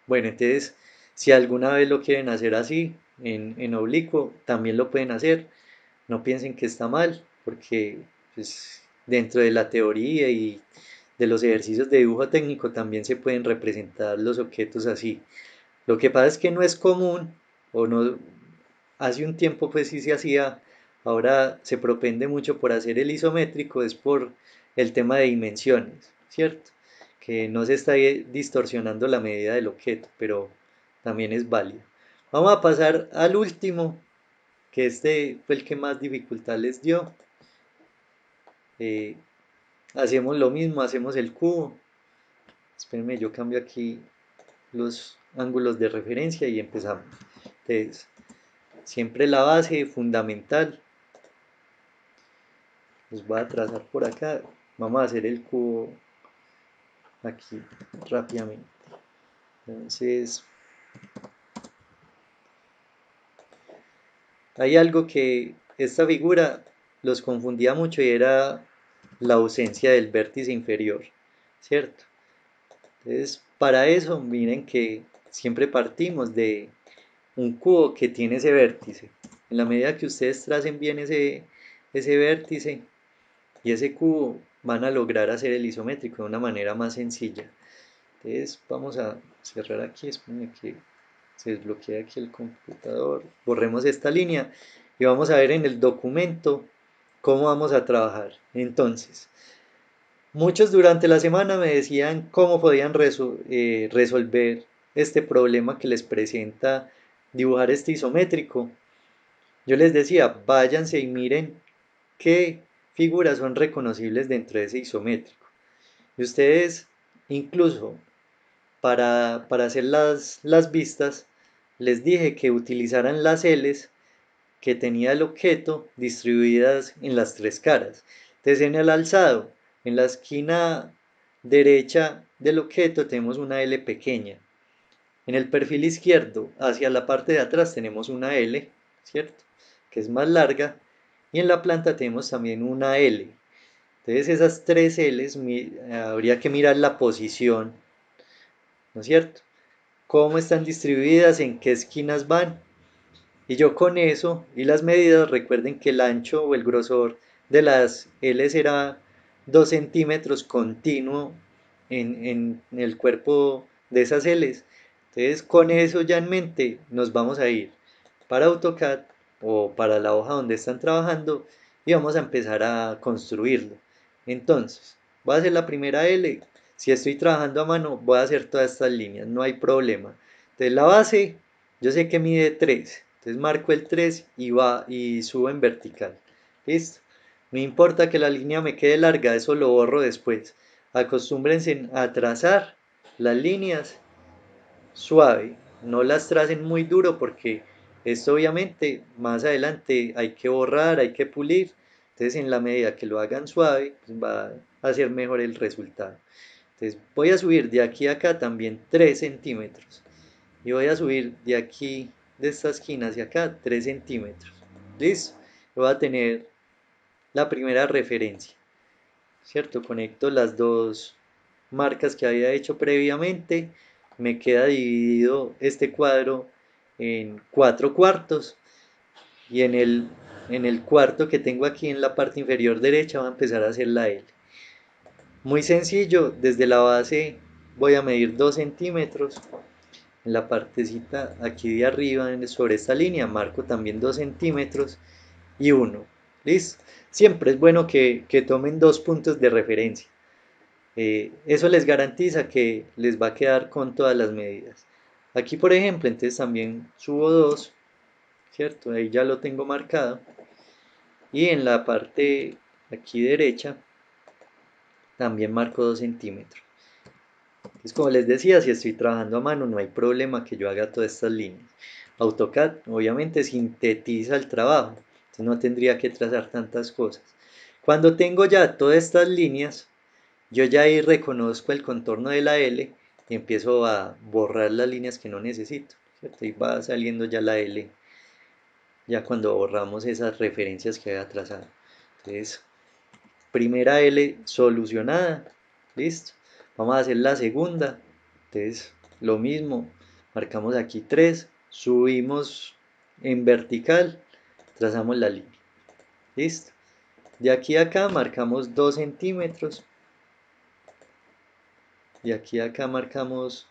Speaker 1: bueno, entonces, si alguna vez lo quieren hacer así, en oblicuo, también lo pueden hacer. No piensen que está mal, porque pues, dentro de la teoría y de los ejercicios de dibujo técnico también se pueden representar los objetos así. Lo que pasa es que no es común, o no, hace un tiempo pues sí se hacía, ahora se propende mucho por hacer el isométrico, es por el tema de dimensiones, ¿cierto? Que no se está distorsionando la medida del objeto, pero también es válido. Vamos a pasar al último, que este fue el que más dificultad les dio. Eh, Hacemos lo mismo, hacemos el cubo. Espérenme, yo cambio aquí los ángulos de referencia y empezamos. Entonces, siempre la base fundamental. Los voy a trazar por acá. Vamos a hacer el cubo aquí rápidamente. Entonces, hay algo que esta figura los confundía mucho y era la ausencia del vértice inferior, ¿cierto? Entonces, para eso, miren que siempre partimos de un cubo que tiene ese vértice. En la medida que ustedes tracen bien ese vértice y ese cubo, van a lograr hacer el isométrico de una manera más sencilla. Entonces, vamos a cerrar aquí, espérenme que se desbloquea aquí el computador, borremos esta línea y vamos a ver en el documento cómo vamos a trabajar. Entonces, muchos durante la semana me decían cómo podían resolver este problema que les presenta dibujar este isométrico. Yo les decía, váyanse y miren qué figuras son reconocibles dentro de ese isométrico. Y ustedes, incluso para hacer las vistas, les dije que utilizaran las L's que tenía el objeto distribuidas en las tres caras. Entonces en el alzado, en la esquina derecha del objeto tenemos una L pequeña. En el perfil izquierdo, hacia la parte de atrás, tenemos una L, ¿cierto? Que es más larga. Y en la planta tenemos también una L. Entonces esas tres L's habría que mirar la posición, ¿no es cierto? Cómo están distribuidas, en qué esquinas van. Y yo con eso y las medidas, recuerden que el ancho o el grosor de las L será 2 centímetros continuo en el cuerpo de esas L's. Entonces con eso ya en mente nos vamos a ir para AutoCAD o para la hoja donde están trabajando y vamos a empezar a construirlo. Entonces, voy a hacer la primera L. Si estoy trabajando a mano, voy a hacer todas estas líneas, no hay problema. Entonces la base, yo sé que mide 3. Entonces marco el 3 y subo en vertical. ¿Listo? No importa que la línea me quede larga, eso lo borro después. Acostúmbrense a trazar las líneas suave. No las tracen muy duro porque esto obviamente más adelante hay que borrar, hay que pulir. Entonces en la medida que lo hagan suave, pues va a ser mejor el resultado. Entonces voy a subir de aquí a acá también 3 centímetros. Y voy a subir de aquí, de esta esquina hacia acá, 3 centímetros. ¿Listo? Voy a tener la primera referencia. ¿Cierto? Conecto las dos marcas que había hecho previamente. Me queda dividido este cuadro en 4 cuartos. Y en el cuarto que tengo aquí en la parte inferior derecha voy a empezar a hacer la L. Muy sencillo, desde la base voy a medir 2 centímetros. En la partecita aquí de arriba, sobre esta línea, marco también 2 centímetros y 1. ¿Listo? Siempre es bueno que tomen dos puntos de referencia. Eso les garantiza que les va a quedar con todas las medidas. Aquí, por ejemplo, entonces también subo 2, ¿cierto? Ahí ya lo tengo marcado. Y en la parte aquí derecha también marco 2 centímetros. Entonces, como les decía, si estoy trabajando a mano, no hay problema que yo haga todas estas líneas. AutoCAD obviamente sintetiza el trabajo, entonces no tendría que trazar tantas cosas. Cuando tengo ya todas estas líneas, yo ya ahí reconozco el contorno de la L y empiezo a borrar las líneas que no necesito, ¿cierto? Y va saliendo ya la L, ya cuando borramos esas referencias que había trazado. Entonces, primera L solucionada, listo. Vamos a hacer la segunda, entonces lo mismo, marcamos aquí 3, subimos en vertical, trazamos la línea, listo. De aquí a acá marcamos 2 centímetros, de aquí a acá marcamos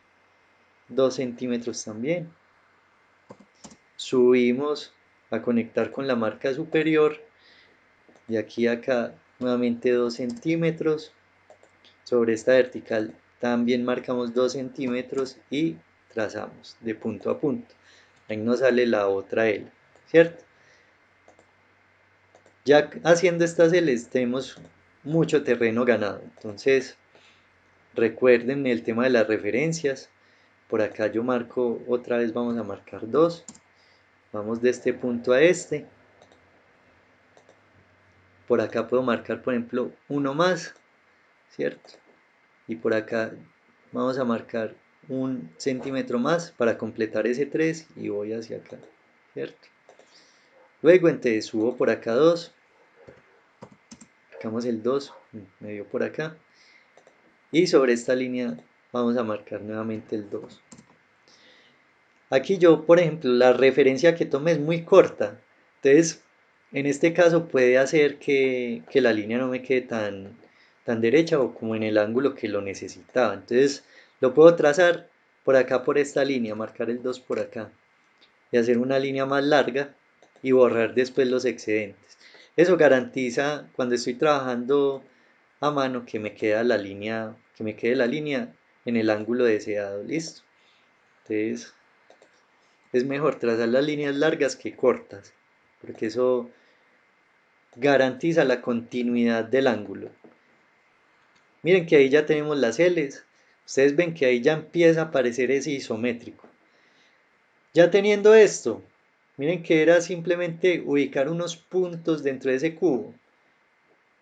Speaker 1: 2 centímetros también, subimos a conectar con la marca superior, de aquí a acá nuevamente 2 centímetros, sobre esta vertical también marcamos 2 centímetros y trazamos de punto a punto. Ahí nos sale la otra L, ¿cierto? Ya haciendo estas L's tenemos mucho terreno ganado. Entonces, recuerden el tema de las referencias. Por acá yo marco, otra vez vamos a marcar 2. Vamos de este punto a este. Por acá puedo marcar, por ejemplo, uno más, ¿cierto? Y por acá vamos a marcar 1 centímetro más para completar ese 3 y voy hacia acá, ¿cierto? Luego entonces subo por acá 2, marcamos el 2, me dio por acá. Y sobre esta línea vamos a marcar nuevamente el 2. Aquí yo, por ejemplo, la referencia que tomé es muy corta. Entonces, en este caso puede hacer que la línea no me quede tan derecha o como en el ángulo que lo necesitaba. Entonces, lo puedo trazar por acá, por esta línea, marcar el 2 por acá y hacer una línea más larga y borrar después los excedentes. Eso garantiza cuando estoy trabajando a mano que me quede la línea en el ángulo deseado. Listo. Entonces, es mejor trazar las líneas largas que cortas, porque eso garantiza la continuidad del ángulo. Miren que ahí ya tenemos las L's. Ustedes ven que ahí ya empieza a aparecer ese isométrico. Ya teniendo esto, miren que era simplemente ubicar unos puntos dentro de ese cubo.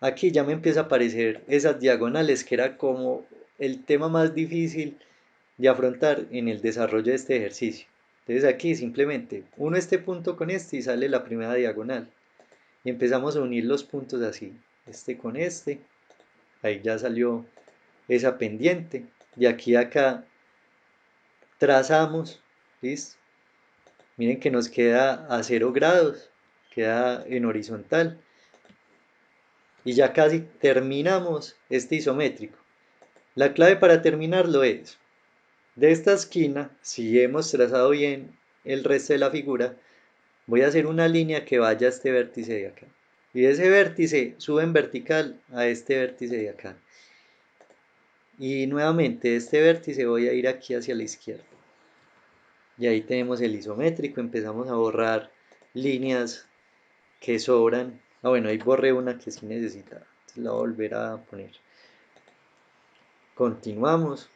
Speaker 1: Aquí ya me empieza a aparecer esas diagonales, que era como el tema más difícil de afrontar en el desarrollo de este ejercicio. Entonces aquí simplemente uno este punto con este y sale la primera diagonal. Y empezamos a unir los puntos así, este con este, ahí ya salió esa pendiente. De aquí a acá trazamos, ¿listo? Miren que nos queda a 0 grados, queda en horizontal. Y ya casi terminamos este isométrico. La clave para terminarlo es, de esta esquina, si hemos trazado bien el resto de la figura, voy a hacer una línea que vaya a este vértice de acá. Y de ese vértice sube en vertical a este vértice de acá. Y nuevamente de este vértice voy a ir aquí hacia la izquierda. Y ahí tenemos el isométrico, empezamos a borrar líneas que sobran. Ah, bueno, ahí borré una que sí necesitaba, entonces la voy a volver a poner. Continuamos,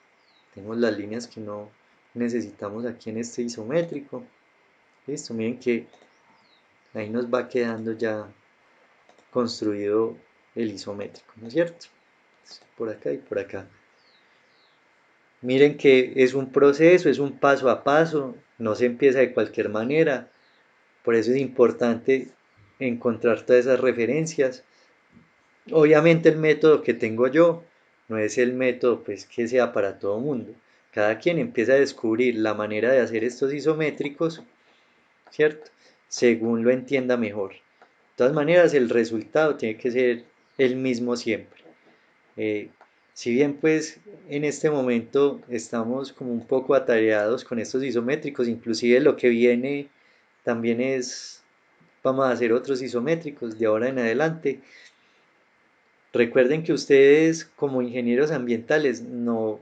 Speaker 1: tenemos las líneas que no necesitamos aquí en este isométrico. Listo, miren que ahí nos va quedando ya construido el isométrico, ¿no es cierto? Por acá y por acá. Miren que es un proceso, es un paso a paso, no se empieza de cualquier manera, por eso es importante encontrar todas esas referencias. Obviamente el método que tengo yo no es el método pues que sea para todo mundo. Cada quien empieza a descubrir la manera de hacer estos isométricos, ¿cierto? Según lo entienda mejor. De todas maneras, el resultado tiene que ser el mismo siempre. Eh, si bien pues en este momento estamos como un poco atareados con estos isométricos, inclusive lo que viene también es, vamos a hacer otros isométricos de ahora en adelante. Recuerden que ustedes como ingenieros ambientales no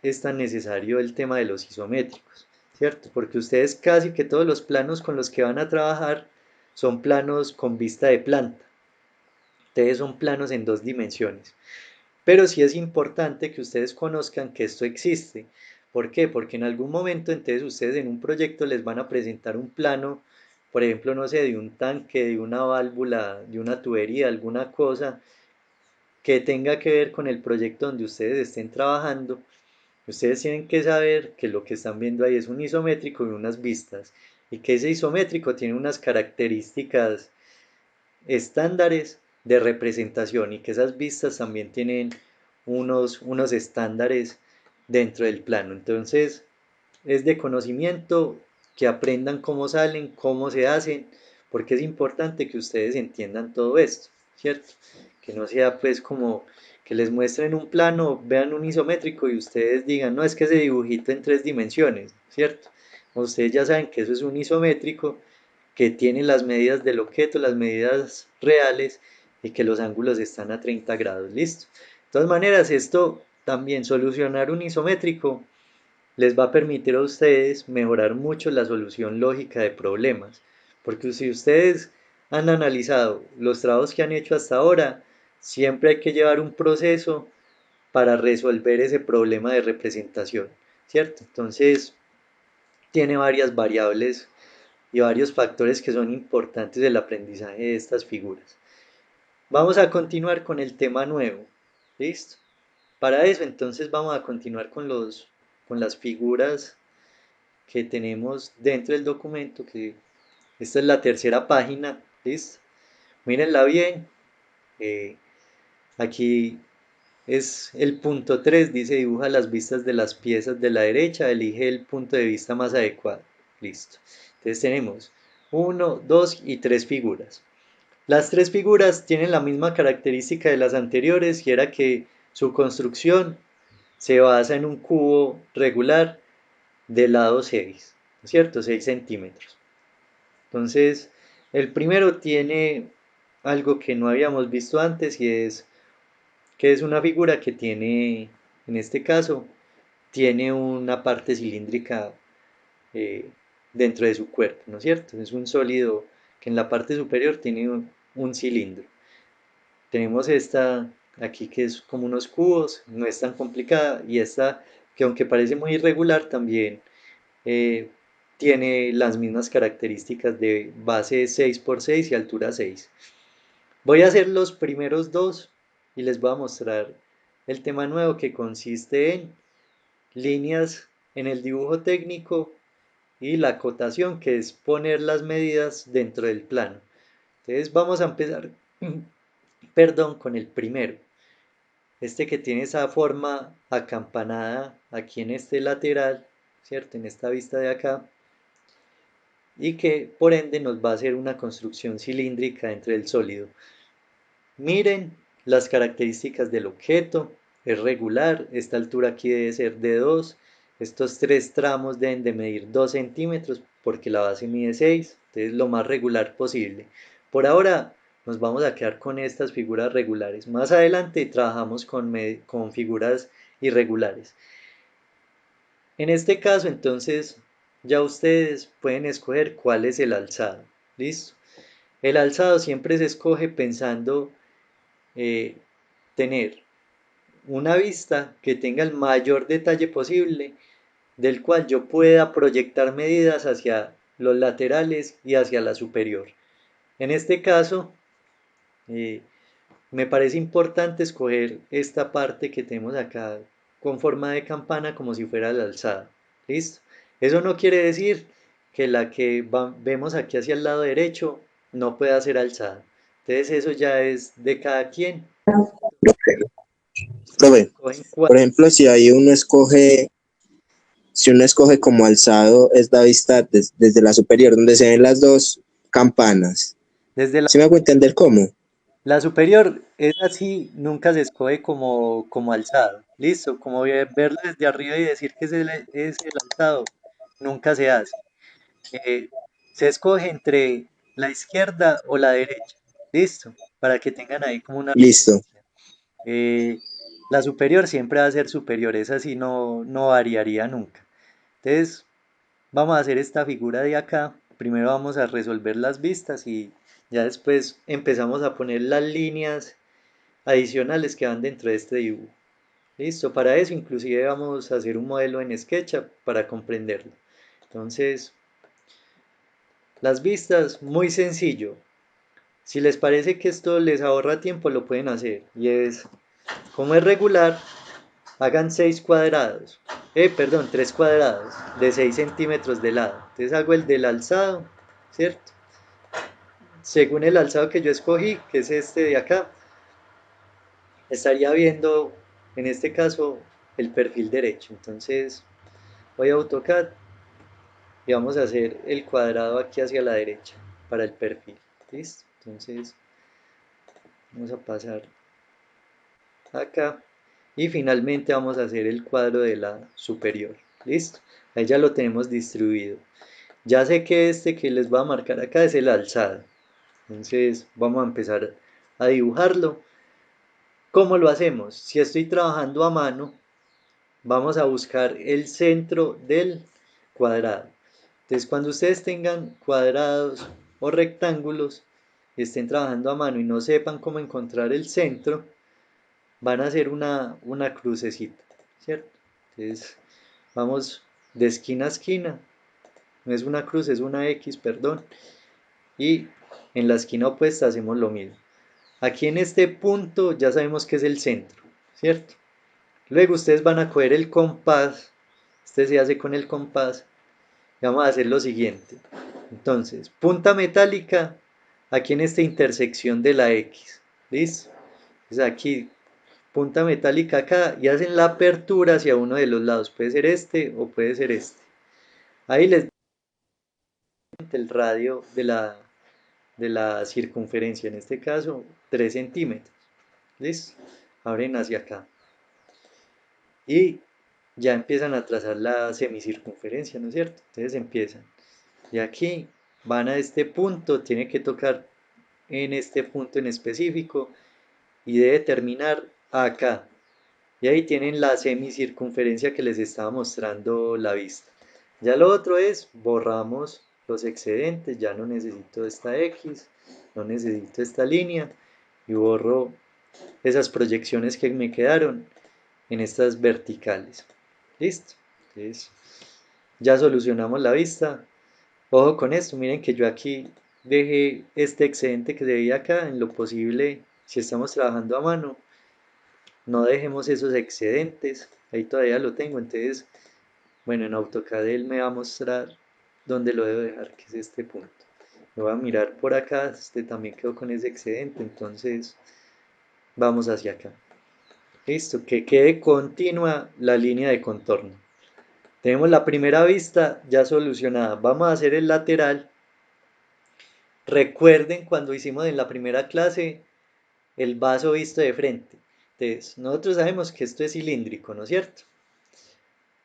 Speaker 1: es tan necesario el tema de los isométricos, ¿cierto? Porque ustedes casi que todos los planos con los que van a trabajar son planos con vista de planta. Ustedes son planos en 2 dimensiones. Pero sí es importante que ustedes conozcan que esto existe. ¿Por qué? Porque en algún momento entonces ustedes en un proyecto les van a presentar un plano, por ejemplo, no sé, de un tanque, de una válvula, de una tubería, alguna cosa que tenga que ver con el proyecto donde ustedes estén trabajando. Ustedes tienen que saber que lo que están viendo ahí es un isométrico y unas vistas, y que ese isométrico tiene unas características estándares de representación y que esas vistas también tienen unos estándares dentro del plano. Entonces, es de conocimiento que aprendan cómo salen, cómo se hacen, porque es importante que ustedes entiendan todo esto, ¿cierto? Que no sea pues como que les muestren un plano, vean un isométrico y ustedes digan, no, es que ese dibujito en 3 dimensiones, ¿cierto? Ustedes ya saben que eso es un isométrico que tiene las medidas del objeto, las medidas reales y que los ángulos están a 30 grados, listo. De todas maneras, esto también solucionar un isométrico les va a permitir a ustedes mejorar mucho la solución lógica de problemas, porque si ustedes han analizado los trabajos que han hecho hasta ahora, siempre hay que llevar un proceso para resolver ese problema de representación, ¿cierto? Entonces, tiene varias variables y varios factores que son importantes del aprendizaje de estas figuras. Vamos a continuar con el tema nuevo. ¿Listo? Para eso entonces vamos a continuar con las figuras que tenemos dentro del documento, que esta es la tercera página. ¿Listo? Mírenla bien. eh, Aquí es el punto 3, dice dibuja las vistas de las piezas de la derecha, elige el punto de vista más adecuado. Listo. Entonces tenemos 1, 2 y 3 figuras. Las tres figuras tienen la misma característica de las anteriores y era que su construcción se basa en un cubo regular de lado 6, ¿no es cierto? 6 centímetros. Entonces, el primero tiene algo que no habíamos visto antes y es que es una figura que tiene, en este caso, tiene una parte cilíndrica eh, dentro de su cuerpo, ¿no es cierto? Es un sólido que en la parte superior tiene un cilindro. Tenemos esta aquí que es como unos cubos, no es tan complicada, y esta que aunque parece muy irregular también eh, tiene las mismas características de base 6 por 6 y altura 6. Voy a hacer los primeros dos y les voy a mostrar el tema nuevo que consiste en líneas en el dibujo técnico y la acotación, que es poner las medidas dentro del plano. Entonces vamos a empezar, perdón, con el primero. Este que tiene esa forma acampanada aquí en este lateral, ¿cierto? En esta vista de acá. Y que por ende nos va a hacer una construcción cilíndrica entre el sólido. Miren las características del objeto. Es regular, esta altura aquí debe ser de 2. Estos tres tramos deben de medir 2 centímetros porque la base mide 6. Entonces lo más regular posible. Por ahora nos vamos a quedar con estas figuras regulares. Más adelante trabajamos con figuras irregulares. En este caso entonces ya ustedes pueden escoger cuál es el alzado. ¿Listo? El alzado siempre se escoge pensando eh, tener una vista que tenga el mayor detalle posible, del cual yo pueda proyectar medidas hacia los laterales y hacia la superior. En este caso, eh, me parece importante escoger esta parte que tenemos acá con forma de campana como si fuera la alzada. ¿Listo? Eso no quiere decir que la que vemos aquí hacia el lado derecho no pueda ser alzada. Entonces eso ya es de cada quien. Ustedes
Speaker 4: Profe,
Speaker 1: escogen
Speaker 4: por
Speaker 1: cuál.
Speaker 4: ejemplo, si uno escoge como alzado, es la vista desde la superior, donde se ven las dos campanas.
Speaker 1: Desde
Speaker 4: ¿Sí me hago entender cómo?
Speaker 1: la superior es así, nunca se escoge como alzado. Listo, como verlo desde arriba y decir que es el alzado, nunca se hace. Eh, Se escoge entre la izquierda o la derecha. Listo, para que tengan ahí como una
Speaker 4: Listo.
Speaker 1: referencia. Eh, la superior siempre va a ser superior, esa sí no variaría nunca. Entonces, vamos a hacer esta figura de acá. Primero vamos a resolver las vistas y ya después empezamos a poner las líneas adicionales que van dentro de este dibujo. Listo, para eso inclusive vamos a hacer un modelo en SketchUp para comprenderlo. Entonces, las vistas, muy sencillo. Si les parece que esto les ahorra tiempo, lo pueden hacer. Y es, como es regular, hagan 6 cuadrados. Perdón, 3 cuadrados de 6 centímetros de lado. Entonces hago el del alzado, ¿cierto? Según el alzado que yo escogí, que es este de acá, estaría viendo, en este caso, el perfil derecho. Entonces voy a AutoCAD y vamos a hacer el cuadrado aquí hacia la derecha para el perfil. ¿Listo? Entonces vamos a pasar acá y finalmente vamos a hacer el cuadro de la superior. ¿Listo? Ahí ya lo tenemos distribuido. Ya sé que este que les voy a marcar acá es el alzado. Entonces vamos a empezar a dibujarlo. ¿Cómo lo hacemos? Si estoy trabajando a mano, vamos a buscar el centro del cuadrado. Entonces, cuando ustedes tengan cuadrados o rectángulos y estén trabajando a mano y no sepan cómo encontrar el centro, van a hacer una crucecita, ¿cierto? Entonces, vamos de esquina a esquina no es una cruz, es una X, perdón. Y en la esquina opuesta hacemos lo mismo. Aquí en este punto ya sabemos que es el centro, ¿cierto? Luego ustedes van a coger el compás, este se hace con el compás, y vamos a hacer lo siguiente. Entonces, punta metálica aquí en esta intersección de la X, ¿listo? Entonces aquí, punta metálica acá y hacen la apertura hacia uno de los lados, puede ser este o puede ser este. Ahí les el radio de la circunferencia, en este caso 3 centímetros. ¿Listo? Abren hacia acá. Y ya empiezan a trazar la semicircunferencia, ¿no es cierto? Entonces empiezan. Y aquí van a este punto, tiene que tocar en este punto en específico y debe terminar acá. Y ahí tienen la semicircunferencia que les estaba mostrando la vista. Ya lo otro es, borramos los excedentes, ya no necesito esta X, no necesito esta línea y borro esas proyecciones que me quedaron en estas verticales. ¿Listo? Entonces, ya solucionamos la vista. Ojo con esto, miren que yo aquí dejé este excedente que se veía acá, en lo posible, si estamos trabajando a mano, no dejemos esos excedentes, ahí todavía lo tengo, entonces, bueno, en AutoCAD él me va a mostrar dónde lo debo dejar, que es este punto. Lo voy a mirar por acá, este también quedó con ese excedente, entonces vamos hacia acá. Listo, que quede continua la línea de contorno. Tenemos la primera vista ya solucionada. Vamos a hacer el lateral. Recuerden cuando hicimos en la primera clase el vaso visto de frente. Entonces, nosotros sabemos que esto es cilíndrico, ¿no es cierto?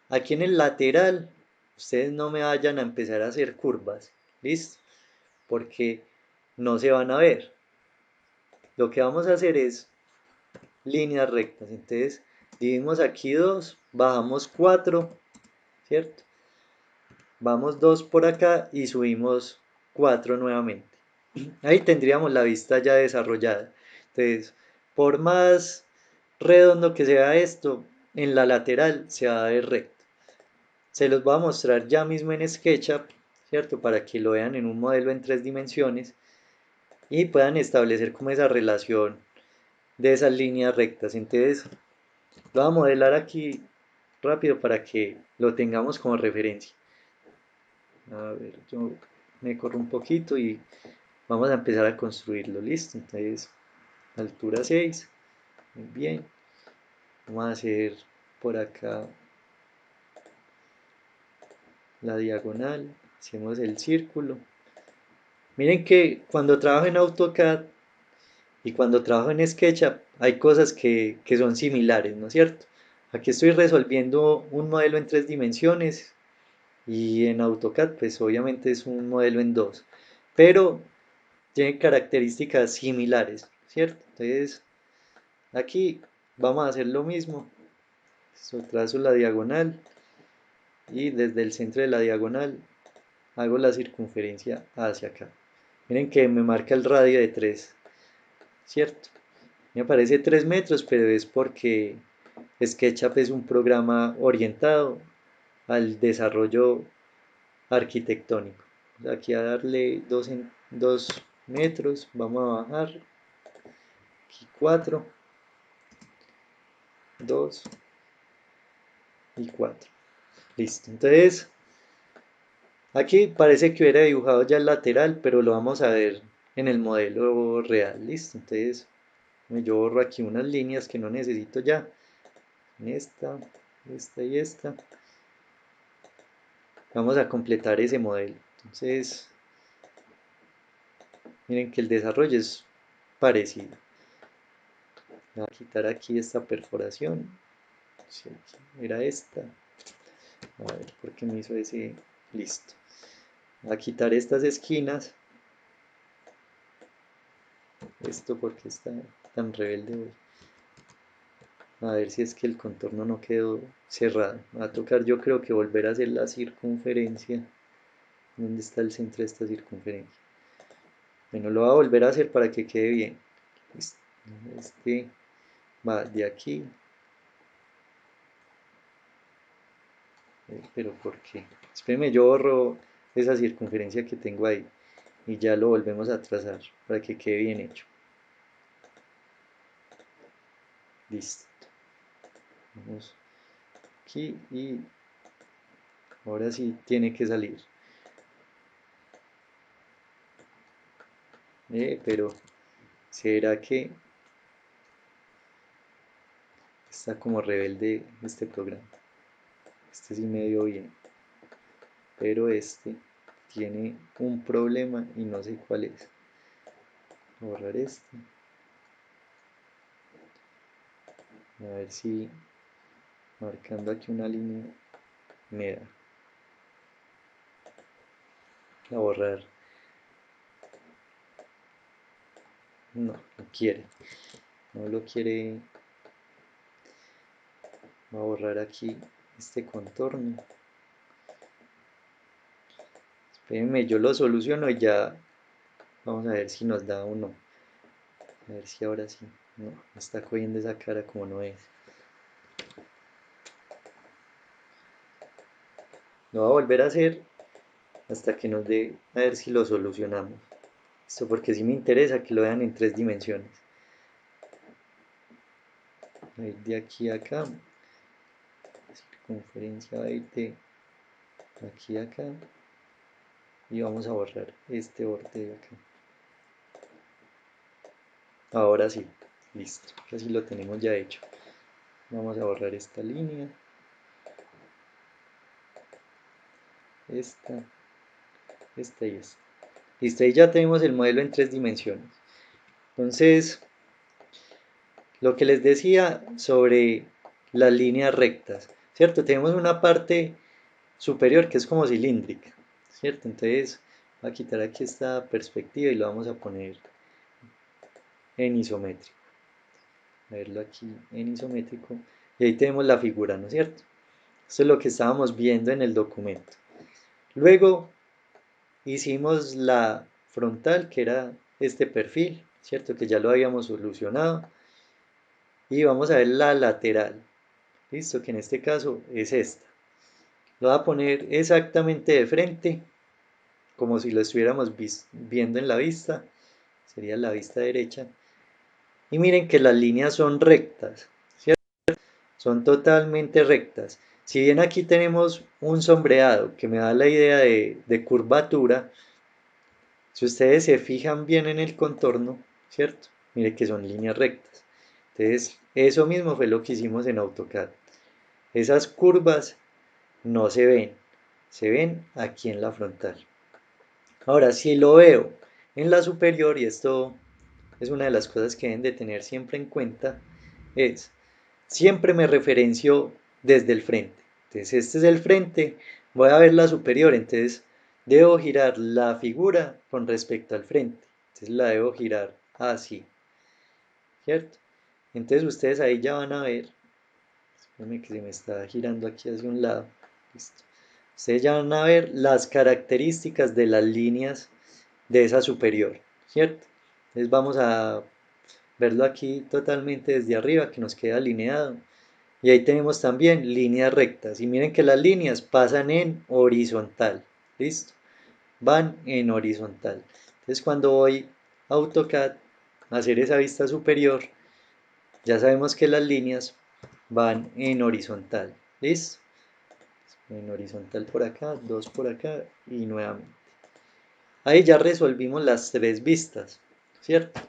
Speaker 1: Aquí en el lateral, ustedes no me vayan a empezar a hacer curvas, ¿listo? Porque no se van a ver. Lo que vamos a hacer es líneas rectas. Entonces, dividimos aquí 2, bajamos 4, ¿cierto? Vamos 2 por acá y subimos 4 nuevamente. Ahí tendríamos la vista ya desarrollada. Entonces, por más redondo que sea esto, en la lateral se va a ver recto. Se los voy a mostrar ya mismo en SketchUp, ¿cierto? Para que lo vean en un modelo en 3 dimensiones y puedan establecer como esa relación de esas líneas rectas. Entonces, lo voy a modelar aquí rápido para que lo tengamos como referencia. A ver, yo me corro un poquito y vamos a empezar a construirlo. Listo, entonces altura 6, muy bien. Vamos a hacer por acá la diagonal, hacemos el círculo. Miren que cuando trabajo en AutoCAD y cuando trabajo en SketchUp hay cosas que son similares, ¿no es cierto? Aquí estoy resolviendo un modelo en 3 dimensiones y en AutoCAD pues obviamente es un modelo en 2, pero tiene características similares, ¿cierto? Entonces aquí vamos a hacer lo mismo, trazo la diagonal y desde el centro de la diagonal hago la circunferencia hacia acá. Miren que me marca el radio de 3, ¿cierto? Me aparece 3 metros, pero es porque SketchUp es un programa orientado al desarrollo arquitectónico. Aquí a darle 2 metros, vamos a bajar, aquí 4, 2 y 4. Listo, entonces aquí parece que hubiera dibujado ya el lateral, pero lo vamos a ver en el modelo real. Listo, entonces yo borro aquí unas líneas que no necesito ya. Esta y esta. Vamos a completar ese modelo. Entonces, miren que el desarrollo es parecido. Voy a quitar aquí esta perforación. Sí, era esta. A ver por qué me hizo ese. Listo. Voy a quitar estas esquinas. Esto porque está tan rebelde hoy. A ver si es que el contorno no quedó cerrado. Me va a tocar yo creo que volver a hacer la circunferencia. ¿Dónde está el centro de esta circunferencia? Bueno, lo voy a volver a hacer para que quede bien. Este va de aquí. Pero ¿por qué? Espérenme, yo borro esa circunferencia que tengo ahí y ya lo volvemos a trazar para que quede bien hecho. Listo. Vamos aquí y ahora sí tiene que salir. Pero ¿será que está como rebelde este programa? Este sí me dio bien, pero este tiene un problema y no sé cuál es. Borrar este. A ver si marcando aquí una línea me da. A borrar. No, no quiere. No lo quiere. Voy a borrar aquí este contorno. Espérenme, yo lo soluciono y ya vamos a ver si nos da o no. A ver si ahora sí. No, me está cogiendo esa cara como no es. Lo voy a volver a hacer hasta que nos dé, a ver si lo solucionamos. Esto porque sí me interesa que lo vean en 3 dimensiones. Va a ir de aquí a acá. La circunferencia va a ir de aquí a acá. Y vamos a borrar este borde de acá. Ahora sí, listo. Casi lo tenemos ya hecho. Vamos a borrar esta línea. Esta y esta. Listo, ahí ya tenemos el modelo en 3 dimensiones. Entonces, lo que les decía sobre las líneas rectas, ¿cierto? Tenemos una parte superior que es como cilíndrica, ¿cierto? Entonces, voy a quitar aquí esta perspectiva y lo vamos a poner en isométrico. A verlo aquí en isométrico. Y ahí tenemos la figura, ¿no es cierto? Esto es lo que estábamos viendo en el documento. Luego hicimos la frontal, que era este perfil, ¿cierto? Que ya lo habíamos solucionado. Y vamos a ver la lateral, ¿listo? Que en este caso es esta. Lo voy a poner exactamente de frente, como si lo estuviéramos viendo en la vista. Sería la vista derecha. Y miren que las líneas son rectas, ¿cierto? Son totalmente rectas. Si bien aquí tenemos un sombreado que me da la idea de curvatura, si ustedes se fijan bien en el contorno, ¿cierto? Miren que son líneas rectas. Entonces, eso mismo fue lo que hicimos en AutoCAD. Esas curvas no se ven aquí en la frontal. Ahora, si lo veo en la superior, y esto es una de las cosas que deben de tener siempre en cuenta, es siempre me referencio desde el frente. Entonces, este es el frente, voy a ver la superior, entonces debo girar la figura con respecto al frente. Entonces la debo girar así, ¿cierto? Entonces ustedes ahí ya van a ver, espérame que se me está girando aquí hacia un lado, listo. Ustedes ya van a ver las características de las líneas de esa superior, ¿cierto? Entonces vamos a verlo aquí totalmente desde arriba, que nos queda alineado. Y ahí tenemos también líneas rectas. Y miren que las líneas pasan en horizontal. ¿Listo? Van en horizontal. Entonces cuando voy a AutoCAD a hacer esa vista superior, ya sabemos que las líneas van en horizontal. ¿Listo? En horizontal por acá, dos por acá y nuevamente. Ahí ya resolvimos las 3 vistas, ¿cierto?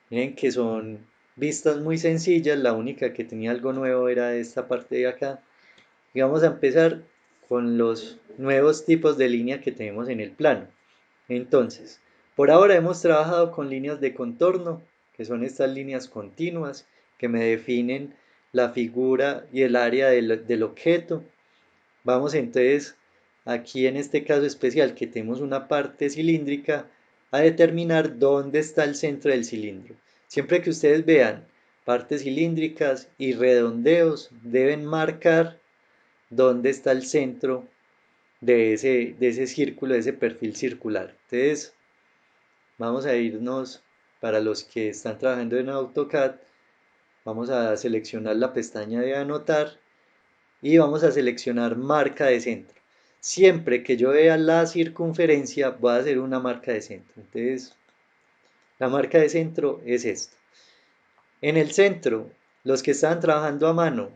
Speaker 1: Miren que son vistas muy sencillas, la única que tenía algo nuevo era esta parte de acá. Y vamos a empezar con los nuevos tipos de línea que tenemos en el plano. Entonces, por ahora hemos trabajado con líneas de contorno, que son estas líneas continuas que me definen la figura y el área del objeto. Vamos entonces, aquí en este caso especial que tenemos una parte cilíndrica, a determinar dónde está el centro del cilindro. Siempre que ustedes vean partes cilíndricas y redondeos, deben marcar dónde está el centro de ese círculo, de ese perfil circular. Entonces, vamos a irnos, para los que están trabajando en AutoCAD, vamos a seleccionar la pestaña de anotar y vamos a seleccionar marca de centro. siempre que yo vea la circunferencia voy a hacer una marca de centro. Entonces, la marca de centro es esto. En el centro, los que estaban trabajando a mano,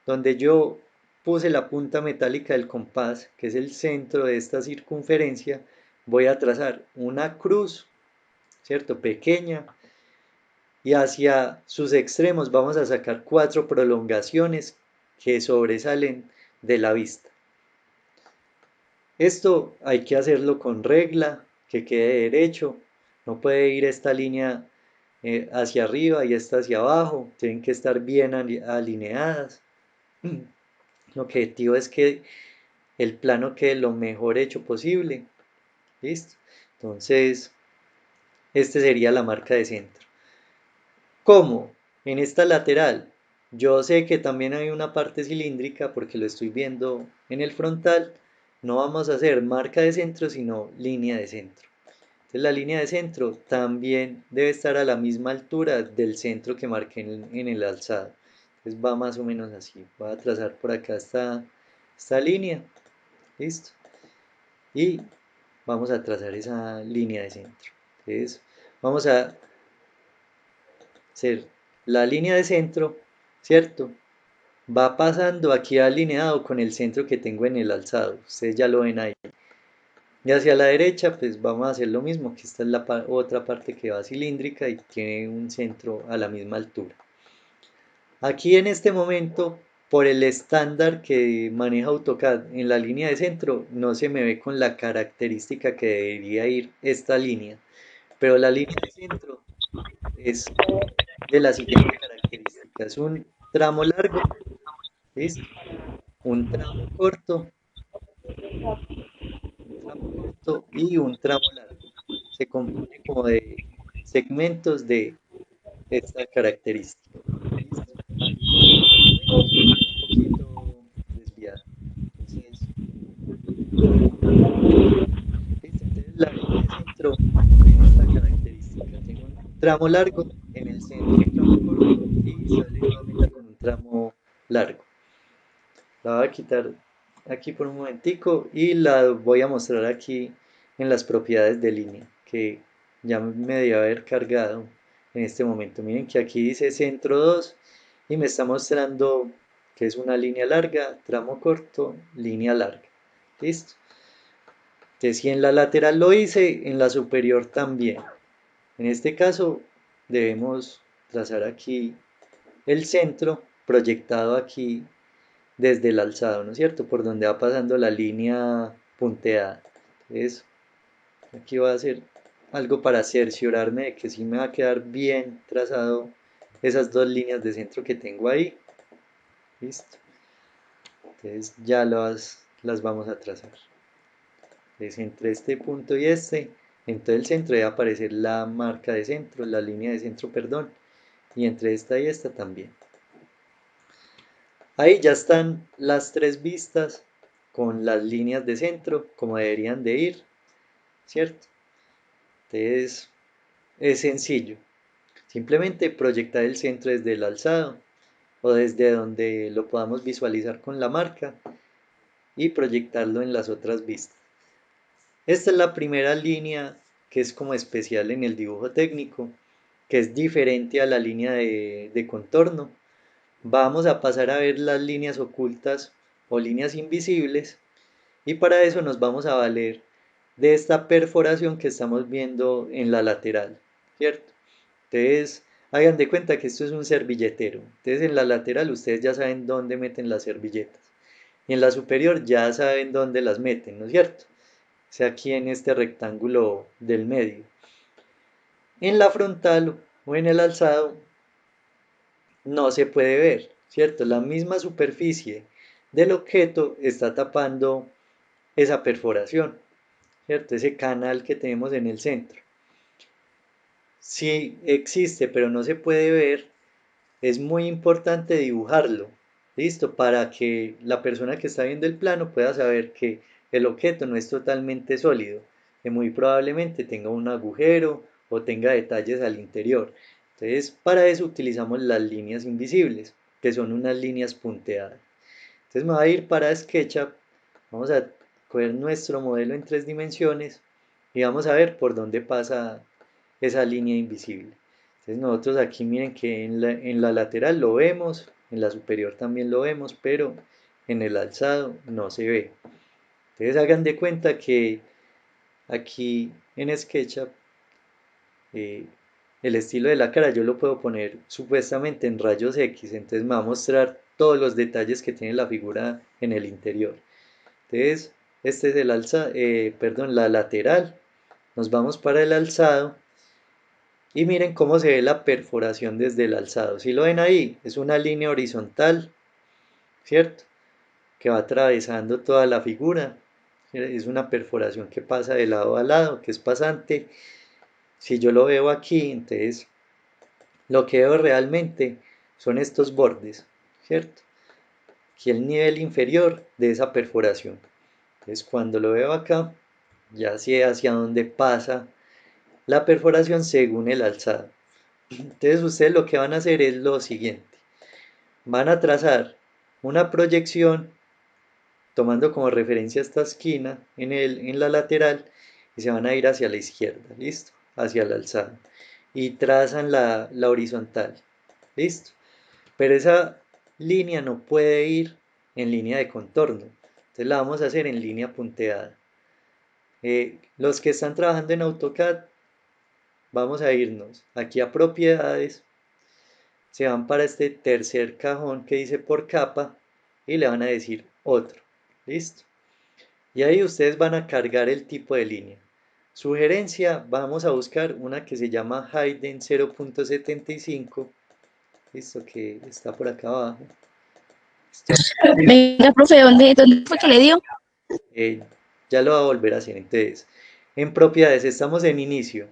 Speaker 1: donde yo puse la punta metálica del compás, que es el centro de esta circunferencia, voy a trazar una cruz, ¿cierto? Pequeña, y hacia sus extremos vamos a sacar 4 prolongaciones que sobresalen de la vista. Esto hay que hacerlo con regla, que quede derecho, no puede ir esta línea hacia arriba y esta hacia abajo, tienen que estar bien alineadas. El objetivo es que el plano quede lo mejor hecho posible. ¿Listo? Entonces, este sería la marca de centro. ¿Cómo? En esta lateral. Yo sé que también hay una parte cilíndrica porque lo estoy viendo en el frontal. No vamos a hacer marca de centro, sino línea de centro. Entonces la línea de centro también debe estar a la misma altura del centro que marqué en el alzado. Entonces va más o menos así. Voy a trazar por acá esta línea. Listo. Y vamos a trazar esa línea de centro. Entonces vamos a hacer la línea de centro, ¿cierto? Va pasando aquí alineado con el centro que tengo en el alzado. Ustedes ya lo ven ahí. Y hacia la derecha, pues vamos a hacer lo mismo, que esta es la otra parte que va cilíndrica y tiene un centro a la misma altura. Aquí en este momento, por el estándar que maneja AutoCAD en la línea de centro, no se me ve con la característica que debería ir esta línea. Pero la línea de centro es de la siguiente característica. Es un tramo largo, ¿listo? Un tramo corto, y un tramo largo. Se compone como de segmentos de esta característica. ¿Listo? Un poquito desviada. Entonces, ¿listo? Entonces la línea de centro tiene esta característica. Tengo un tramo largo en el centro, un tramo corto y sale nuevamente con un tramo largo. La voy a quitar aquí por un momentico y la voy a mostrar aquí en las propiedades de línea que ya me debe haber cargado en este momento. Miren que aquí dice centro 2 y me está mostrando que es una línea larga, tramo corto, línea larga. ¿Listo? Entonces si en la lateral lo hice, en la superior también. En este caso debemos trazar aquí el centro proyectado aquí desde el alzado, ¿no es cierto? Por donde va pasando la línea punteada. Entonces, aquí voy a hacer algo para cerciorarme de que sí me va a quedar bien trazado esas dos líneas de centro que tengo ahí. Listo. Entonces ya las vamos a trazar. Entonces entre este punto y este, en todo el centro debe aparecer la marca de centro, la línea de centro, perdón. Y entre esta y esta también. Ahí ya están las tres vistas con las líneas de centro como deberían de ir, ¿cierto? Entonces es sencillo, simplemente proyectar el centro desde el alzado o desde donde lo podamos visualizar con la marca y proyectarlo en las otras vistas. Esta es la primera línea que es como especial en el dibujo técnico, que es diferente a la línea de contorno. Vamos a pasar a ver las líneas ocultas o líneas invisibles y para eso nos vamos a valer de esta perforación que estamos viendo en la lateral, ¿cierto? Entonces, hagan de cuenta que esto es un servilletero. Entonces, en la lateral ustedes ya saben dónde meten las servilletas y en la superior ya saben dónde las meten, ¿no es cierto? O sea, aquí en este rectángulo del medio. En la frontal o en el alzado no se puede ver, ¿cierto? La misma superficie del objeto está tapando esa perforación, ¿cierto? Ese canal que tenemos en el centro. Si existe pero no se puede ver, es muy importante dibujarlo, ¿listo? Para que la persona que está viendo el plano pueda saber que el objeto no es totalmente sólido, que muy probablemente tenga un agujero o tenga detalles al interior. Entonces, para eso utilizamos las líneas invisibles, que son unas líneas punteadas. Entonces me voy a ir para SketchUp, vamos a coger nuestro modelo en 3 dimensiones y vamos a ver por dónde pasa esa línea invisible. Entonces nosotros aquí miren que en la lateral lo vemos, en la superior también lo vemos, pero en el alzado no se ve. Entonces hagan de cuenta que aquí en SketchUp el estilo de la cara yo lo puedo poner supuestamente en rayos X, entonces me va a mostrar todos los detalles que tiene la figura en el interior. Entonces, este es la lateral. Nos vamos para el alzado y miren cómo se ve la perforación desde el alzado. Si lo ven ahí, es una línea horizontal, ¿cierto? Que va atravesando toda la figura. Es una perforación que pasa de lado a lado, que es pasante. Si yo lo veo aquí, entonces lo que veo realmente son estos bordes, ¿cierto? Aquí el nivel inferior de esa perforación. Entonces cuando lo veo acá, ya sé hacia dónde pasa la perforación según el alzado. Entonces ustedes lo que van a hacer es lo siguiente. Van a trazar una proyección tomando como referencia esta esquina en la lateral y se van a ir hacia la izquierda, ¿listo? Hacia el alzado. Y trazan la horizontal, ¿listo? Pero esa línea no puede ir en línea de contorno. Entonces la vamos a hacer en línea punteada. Los que están trabajando en AutoCAD, vamos a irnos aquí a propiedades, se van para este tercer cajón que dice por capa y le van a decir otro, ¿listo? Y ahí ustedes van a cargar el tipo de línea. Sugerencia, vamos a buscar una que se llama Hayden 0.75, listo, que está por acá abajo.
Speaker 5: Venga, profe, ¿dónde fue que le dio?
Speaker 1: Eh, ya lo va a volver a hacer. Entonces, en propiedades estamos en inicio.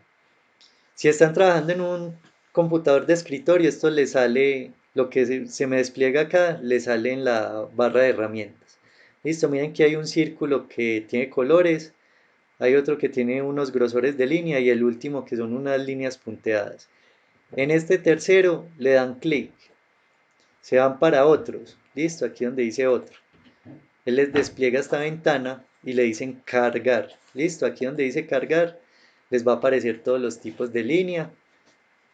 Speaker 1: Si están trabajando en un computador de escritorio, esto le sale, lo que se me despliega acá, le sale en la barra de herramientas. Listo, miren que hay un círculo que tiene colores, hay otro que tiene unos grosores de línea y el último que son unas líneas punteadas. En este tercero le dan clic, se van para otros, listo, aquí donde dice otro. Él les despliega esta ventana y le dicen cargar. Listo, aquí donde dice cargar, les va a aparecer todos los tipos de línea.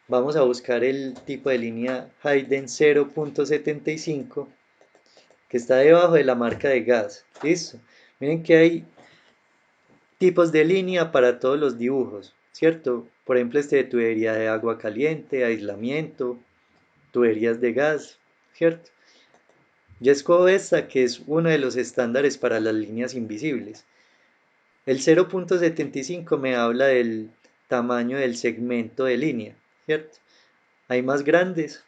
Speaker 1: Vamos a buscar el tipo de línea Hayden 0.75 que está debajo de la marca de gas. Listo. Miren que hay tipos de línea para todos los dibujos, ¿cierto? Por ejemplo, este de tubería de agua caliente, aislamiento, tuberías de gas, ¿cierto? Yo escojo esta que es uno de los estándares para las líneas invisibles. El 0.75 me habla del tamaño del segmento de línea, ¿cierto? Hay más grandes.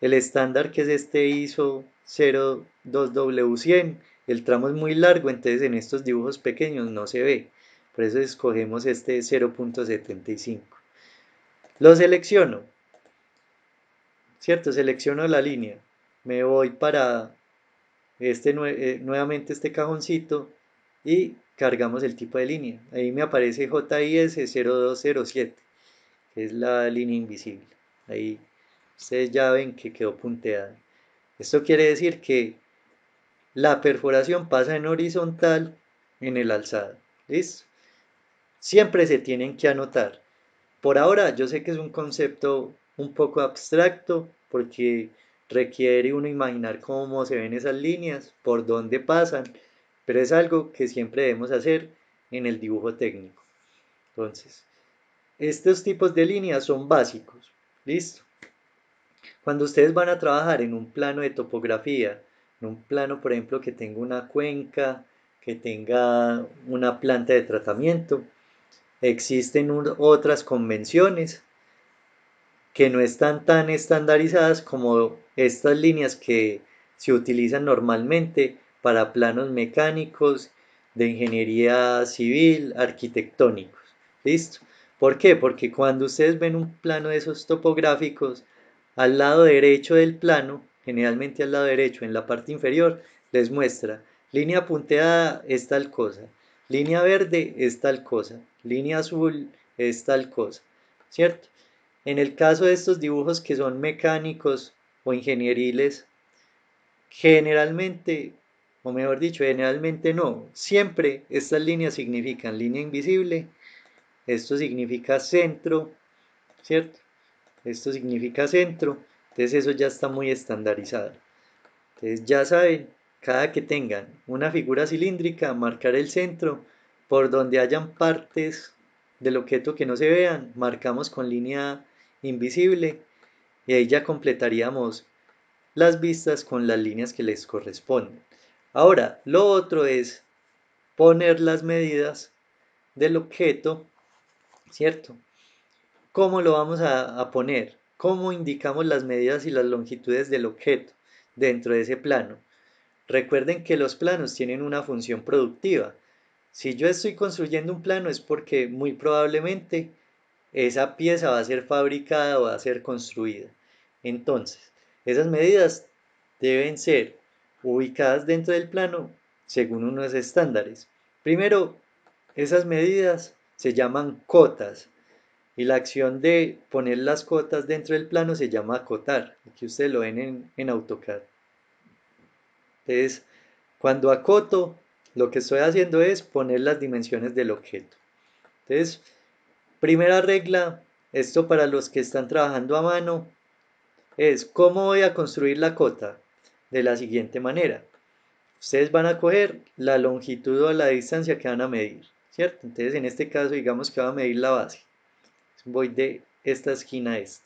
Speaker 1: El estándar que es este ISO 02W100, el tramo es muy largo, entonces en estos dibujos pequeños no se ve. Por eso escogemos este 0.75. Lo selecciono, ¿cierto? Selecciono la línea. Me voy para nuevamente este cajoncito y cargamos el tipo de línea. Ahí me aparece JIS 0207, que es la línea invisible. Ahí ustedes ya ven que quedó punteada. Esto quiere decir que la perforación pasa en horizontal en el alzado. ¿Listo? Siempre se tienen que anotar. Por ahora yo sé que es un concepto un poco abstracto porque requiere uno imaginar cómo se ven esas líneas, por dónde pasan, pero es algo que siempre debemos hacer en el dibujo técnico. Entonces, estos tipos de líneas son básicos. ¿Listo? Cuando ustedes van a trabajar en un plano de topografía, en un plano, por ejemplo, que tenga una cuenca, que tenga una planta de tratamiento, existen otras convenciones que no están tan estandarizadas como estas líneas que se utilizan normalmente para planos mecánicos, de ingeniería civil, arquitectónicos. ¿Listo? ¿Por qué? Porque cuando ustedes ven un plano de esos topográficos, al lado derecho del plano, generalmente al lado derecho, en la parte inferior, les muestra línea punteada es tal cosa, línea verde es tal cosa, línea azul es tal cosa, ¿cierto? En el caso de estos dibujos que son mecánicos o ingenieriles, generalmente o mejor dicho, generalmente no. Siempre estas líneas significan línea invisible, esto significa centro, ¿cierto? Esto significa centro, entonces eso ya está muy estandarizado. Entonces ya saben, cada que tengan una figura cilíndrica, marcar el centro, por donde hayan partes del objeto que no se vean, marcamos con línea invisible y ahí ya completaríamos las vistas con las líneas que les corresponden. Ahora, lo otro es poner las medidas del objeto, ¿cierto? ¿Cómo lo vamos a poner? ¿Cómo indicamos las medidas y las longitudes del objeto dentro de ese plano? Recuerden que los planos tienen una función productiva. Si yo estoy construyendo un plano es porque muy probablemente esa pieza va a ser fabricada o va a ser construida. Entonces, esas medidas deben ser ubicadas dentro del plano según unos estándares. Primero, esas medidas se llaman cotas y la acción de poner las cotas dentro del plano se llama acotar. Aquí ustedes lo ven en AutoCAD. Entonces, cuando acoto, lo que estoy haciendo es poner las dimensiones del objeto. Entonces, primera regla, esto para los que están trabajando a mano, es cómo voy a construir la cota. De la siguiente manera. Ustedes van a coger la longitud o la distancia que van a medir, ¿cierto? Entonces, en este caso, digamos que voy a medir la base. Voy de esta esquina a esta.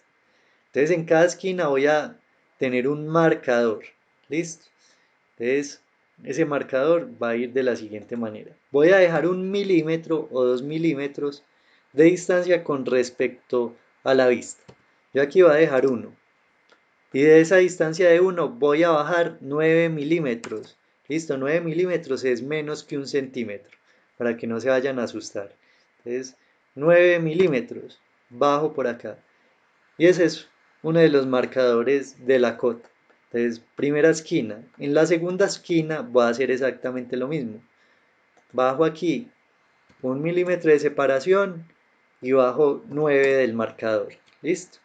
Speaker 1: Entonces, en cada esquina voy a tener un marcador. ¿Listo? Entonces, ese marcador va a ir de la siguiente manera. Voy a dejar 1 milímetro o 2 milímetros de distancia con respecto a la vista. Yo aquí voy a dejar 1. Y de esa distancia de 1 voy a bajar 9 milímetros. Listo, 9 milímetros es menos que 1 centímetro, para que no se vayan a asustar. Entonces, 9 milímetros, bajo por acá. Y ese es uno de los marcadores de la cota. Entonces, primera esquina. En la segunda esquina voy a hacer exactamente lo mismo. Bajo aquí 1 milímetro de separación y bajo 9 del marcador. ¿Listo?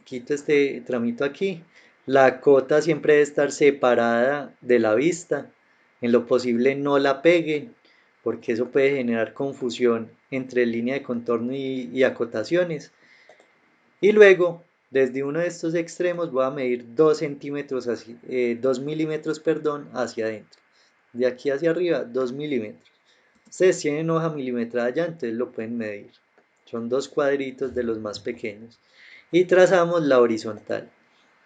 Speaker 1: Quito este tramito aquí. La cota siempre debe estar separada de la vista. En lo posible no la peguen, porque eso puede generar confusión entre línea de contorno y acotaciones. Y luego, desde uno de estos extremos voy a medir 2 centímetros, 2 milímetros, perdón, hacia adentro. De aquí hacia arriba, 2 milímetros. Ustedes tienen hoja milimetrada ya, entonces lo pueden medir. Son 2 cuadritos de los más pequeños. Y trazamos la horizontal.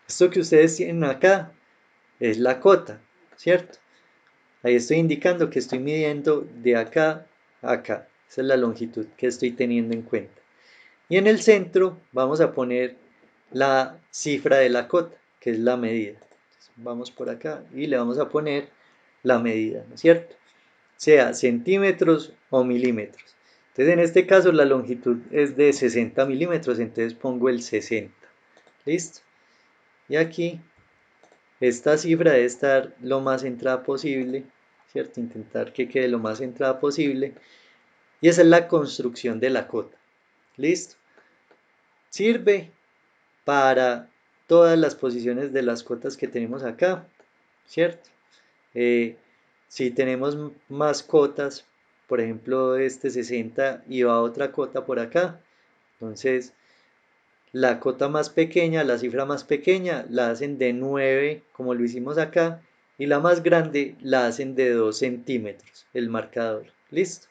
Speaker 1: Esto que ustedes tienen acá es la cota, ¿cierto? Ahí estoy indicando que estoy midiendo de acá a acá. Esa es la longitud que estoy teniendo en cuenta. Y en el centro vamos a poner la cifra de la cota, que es la medida. Entonces, vamos por acá y le vamos a poner la medida, ¿no es cierto? Sea centímetros o milímetros. Entonces, en este caso la longitud es de 60 milímetros, entonces pongo el 60. ¿Listo? Y aquí esta cifra debe estar lo más centrada posible, ¿cierto? Intentar que quede lo más centrada posible. Y esa es la construcción de la cota. ¿Listo? Sirve para todas las posiciones de las cotas que tenemos acá, ¿cierto? Si tenemos más cotas, por ejemplo este 60 y va otra cota por acá, entonces la cota más pequeña, la cifra más pequeña, la hacen de 9, como lo hicimos acá, y la más grande la hacen de 2 centímetros, el marcador. ¿Listo?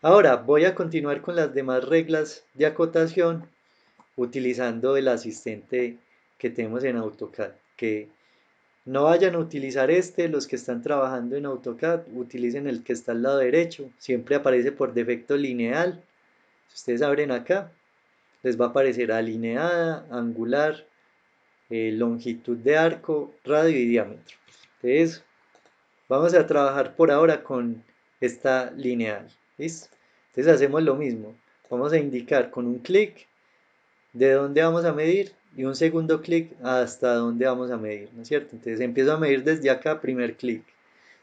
Speaker 1: Ahora voy a continuar con las demás reglas de acotación utilizando el asistente que tenemos en AutoCAD. Que no vayan a utilizar este, los que están trabajando en AutoCAD, utilicen el que está al lado derecho. Siempre aparece por defecto lineal. Si ustedes abren acá, les va a aparecer alineada, angular, longitud de arco, radio y diámetro. Entonces, vamos a trabajar por ahora con esta lineal. ¿Listo? Entonces hacemos lo mismo. Vamos a indicar con un clic de dónde vamos a medir y un segundo clic hasta dónde vamos a medir, ¿no es cierto? Entonces empiezo a medir desde acá, primer clic.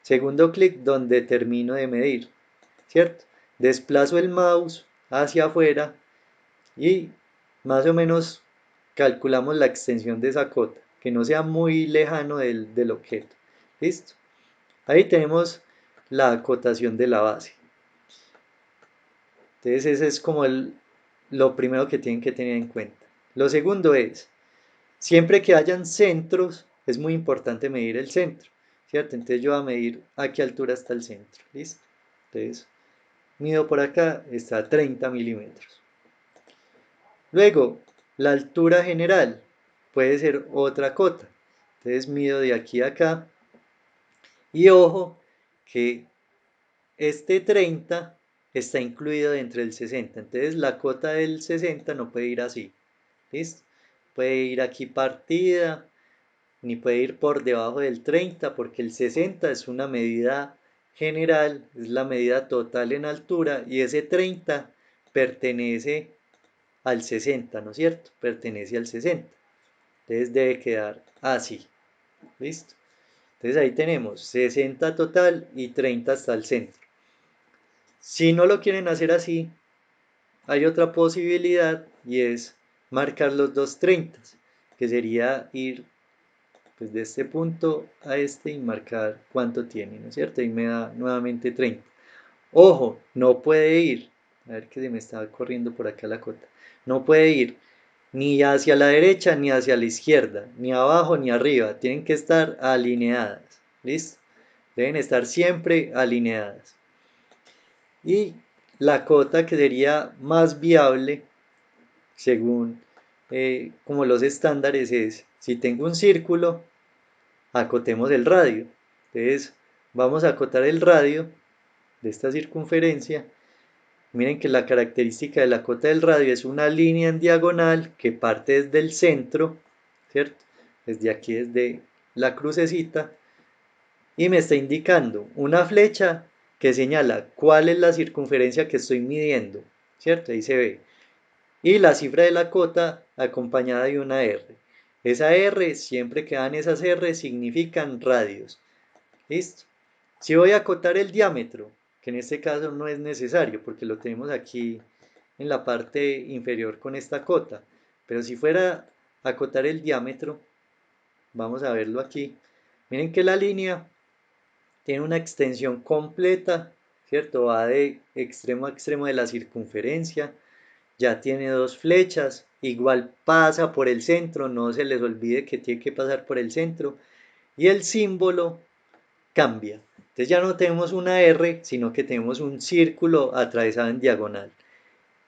Speaker 1: Segundo clic donde termino de medir, ¿cierto? Desplazo el mouse hacia afuera y más o menos calculamos la extensión de esa cota, que no sea muy lejano del objeto. ¿Listo? Ahí tenemos la acotación de la base. Entonces ese es como lo primero que tienen que tener en cuenta. Lo segundo es, siempre que hayan centros, es muy importante medir el centro, ¿cierto? Entonces yo voy a medir a qué altura está el centro, ¿listo? Entonces mido por acá, está a 30 milímetros. Luego, la altura general puede ser otra cota. Entonces mido de aquí a acá. Y ojo que este 30 está incluido dentro del 60. Entonces la cota del 60 no puede ir así. ¿Listo? Puede ir aquí partida, ni puede ir por debajo del 30 porque el 60 es una medida general, es la medida total en altura y ese 30 pertenece al 60, ¿no es cierto? Pertenece al 60. Entonces debe quedar así. ¿Listo? Entonces ahí tenemos 60 total y 30 hasta el centro. Si no lo quieren hacer así, hay otra posibilidad y es marcar los dos 30, que sería ir pues, de este punto a este y marcar cuánto tiene, ¿no es cierto? Y me da nuevamente 30. Ojo, no puede ir, a ver que se me estaba corriendo por acá la cota, no puede ir ni hacia la derecha ni hacia la izquierda, ni abajo ni arriba, tienen que estar alineadas, ¿listo? Deben estar siempre alineadas. Y la cota que sería más viable, según como los estándares, es, si tengo un círculo, acotemos el radio. Entonces, vamos a acotar el radio de esta circunferencia. Miren que la característica de la cota del radio es una línea en diagonal que parte desde el centro, ¿cierto? Desde aquí, desde la crucecita, y me está indicando una flecha que señala cuál es la circunferencia que estoy midiendo, ¿cierto? Ahí se ve. Y la cifra de la cota acompañada de una R. Esa R, siempre que dan esas R, significan radios. ¿Listo? Si voy a acotar el diámetro, que en este caso no es necesario porque lo tenemos aquí en la parte inferior con esta cota, pero si fuera a acotar el diámetro, vamos a verlo aquí. Miren que la línea tiene una extensión completa, ¿cierto? Va de extremo a extremo de la circunferencia, ya tiene dos flechas, igual pasa por el centro, no se les olvide que tiene que pasar por el centro, y el símbolo cambia. Entonces ya no tenemos una R, sino que tenemos un círculo atravesado en diagonal.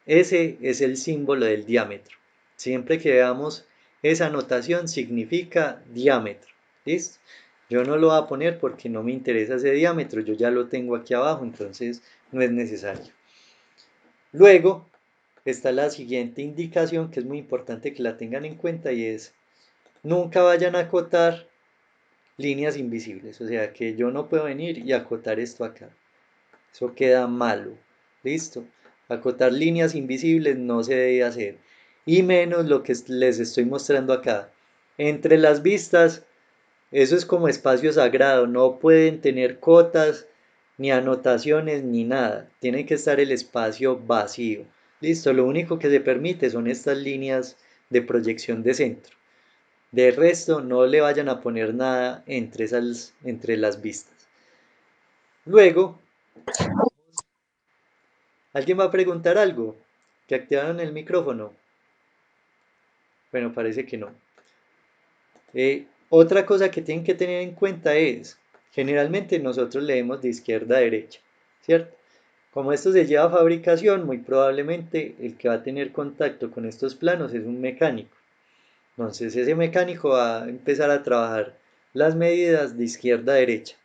Speaker 1: Ese es el símbolo del diámetro. Siempre que veamos esa notación significa diámetro. ¿Listo? Yo no lo voy a poner porque no me interesa ese diámetro, yo ya lo tengo aquí abajo, entonces no es necesario. Luego está la siguiente indicación que es muy importante que la tengan en cuenta y es nunca vayan a acotar líneas invisibles, o sea que yo no puedo venir y acotar esto acá, eso queda malo, listo, acotar líneas invisibles no se debe hacer, y menos lo que les estoy mostrando acá, entre las vistas, eso es como espacio sagrado, no pueden tener cotas, ni anotaciones, ni nada, tiene que estar el espacio vacío, listo, lo único que se permite son estas líneas de proyección de centro. De resto, no le vayan a poner nada entre las vistas. Luego, ¿alguien va a preguntar algo? ¿Que activaron el micrófono? Bueno, parece que no. Otra cosa que tienen que tener en cuenta es, generalmente nosotros leemos de izquierda a derecha, ¿cierto? Como esto se lleva a fabricación, muy probablemente el que va a tener contacto con estos planos es un mecánico. Entonces ese mecánico va a empezar a trabajar las medidas de izquierda a derecha.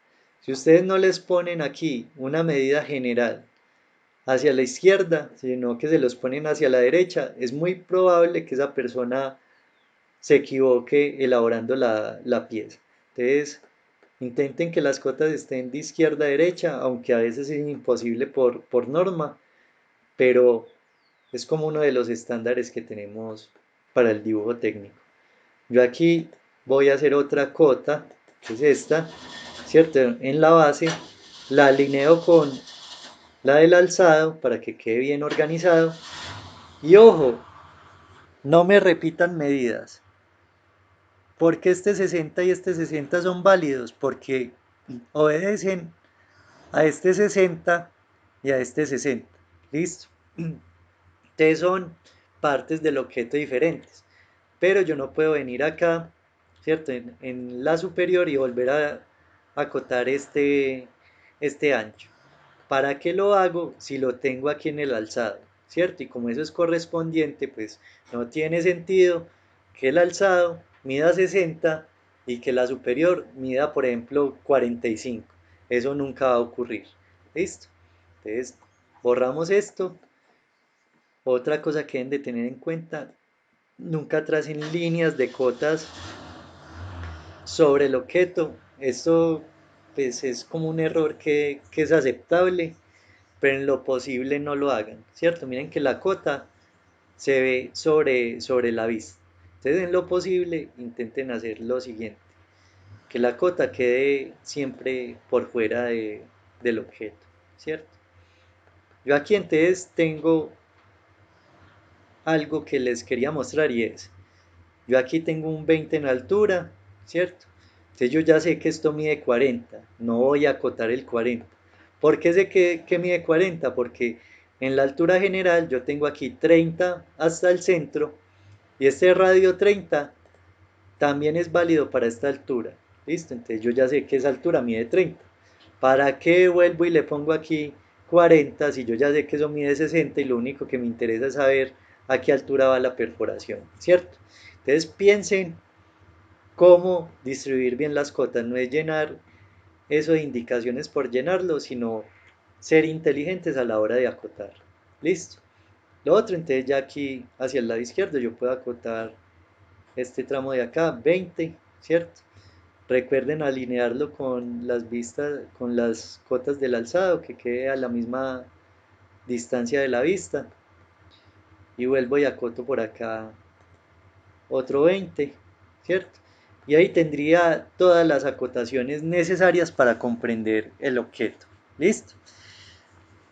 Speaker 1: Si ustedes no les ponen aquí una medida general hacia la izquierda, sino que se los ponen hacia la derecha, es muy probable que esa persona se equivoque elaborando la pieza. Entonces, intenten que las cotas estén de izquierda a derecha, aunque a veces es imposible por norma, pero es como uno de los estándares que tenemos para el dibujo técnico. Yo aquí voy a hacer otra cota, que es esta, ¿cierto? En la base, la alineo con la del alzado para que quede bien organizado. Y ojo, no me repitan medidas. ¿Por qué este 60 y este 60 son válidos? Porque obedecen a este 60 y a este 60. ¿Listo? Entonces son partes del objeto diferentes. Pero yo no puedo venir acá, ¿cierto? En la superior y volver a acotar este ancho. ¿Para qué lo hago si lo tengo aquí en el alzado? ¿Cierto? Y como eso es correspondiente, pues no tiene sentido que el alzado mida 60 y que la superior mida, por ejemplo, 45. Eso nunca va a ocurrir. ¿Listo? Entonces, borramos esto. Otra cosa que deben de tener en cuenta, nunca tracen líneas de cotas sobre el objeto. Esto pues es como un error que es aceptable, pero en lo posible no lo hagan, ¿cierto? Miren que la cota se ve sobre la vista. Entonces en lo posible intenten hacer lo siguiente, que la cota quede siempre por fuera del objeto, ¿cierto? Yo aquí entonces tengo algo que les quería mostrar y es, yo aquí tengo un 20 en altura, ¿cierto? Entonces yo ya sé que esto mide 40, no voy a acotar el 40. ¿Por qué sé que mide 40? Porque en la altura general yo tengo aquí 30 hasta el centro y este radio 30 también es válido para esta altura. ¿Listo? Entonces yo ya sé que esa altura mide 30. ¿Para qué vuelvo y le pongo aquí 40 si yo ya sé que eso mide 60 y lo único que me interesa es saber a qué altura va la perforación? ¿Cierto? Entonces piensen cómo distribuir bien las cotas, no es llenar eso de indicaciones por llenarlo, sino ser inteligentes a la hora de acotar. Listo. Lo otro, entonces ya aquí hacia el lado izquierdo yo puedo acotar este tramo de acá, 20, ¿cierto? Recuerden alinearlo con las vistas, con las cotas del alzado, que quede a la misma distancia de la vista. Y vuelvo y acoto por acá otro 20, ¿cierto? Y ahí tendría todas las acotaciones necesarias para comprender el objeto. ¿Listo?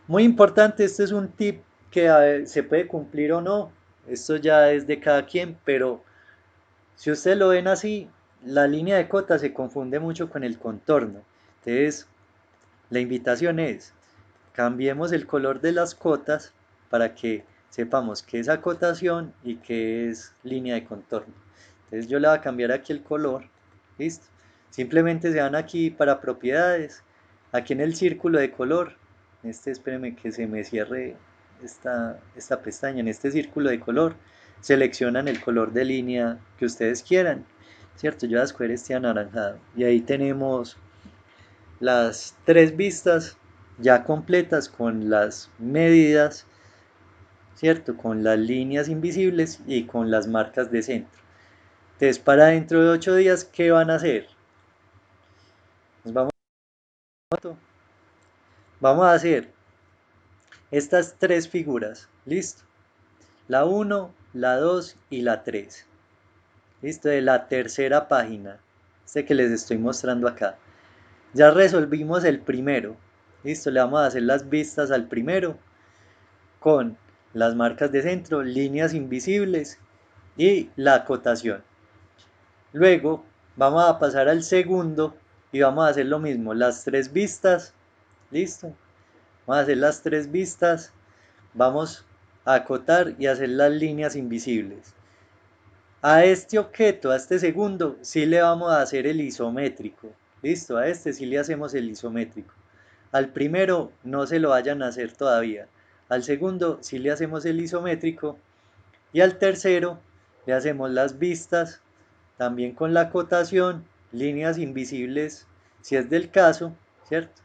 Speaker 1: Muy importante, este es un tip que se puede cumplir o no, esto ya es de cada quien, pero si ustedes lo ven así, la línea de cota se confunde mucho con el contorno. Entonces, la invitación es, cambiemos el color de las cotas para que sepamos qué es acotación y qué es línea de contorno. Entonces yo le voy a cambiar aquí el color, listo. Simplemente se van aquí para propiedades, aquí en el círculo de color, espérenme que se me cierre esta pestaña, en este círculo de color, seleccionan el color de línea que ustedes quieran, ¿cierto? Yo voy a escoger este anaranjado y ahí tenemos las tres vistas ya completas con las medidas, ¿cierto? Con las líneas invisibles y con las marcas de centro. Entonces, para dentro de 8 días, ¿qué van a hacer? Nos vamos a hacer estas tres figuras, ¿listo? La 1, la 2 y la 3. ¿Listo? De la tercera página, este que les estoy mostrando acá. Ya resolvimos el primero, ¿listo? Le vamos a hacer las vistas al primero con las marcas de centro, líneas invisibles y la acotación. Luego vamos a pasar al segundo y vamos a hacer lo mismo, las tres vistas, listo. Vamos a hacer las tres vistas, vamos a acotar y hacer las líneas invisibles. A este objeto, a este segundo, sí le vamos a hacer el isométrico, listo, a este sí le hacemos el isométrico. Al primero no se lo vayan a hacer todavía. Al segundo sí le hacemos el isométrico. Y al tercero le hacemos las vistas, también con la acotación, líneas invisibles, si es del caso, ¿cierto?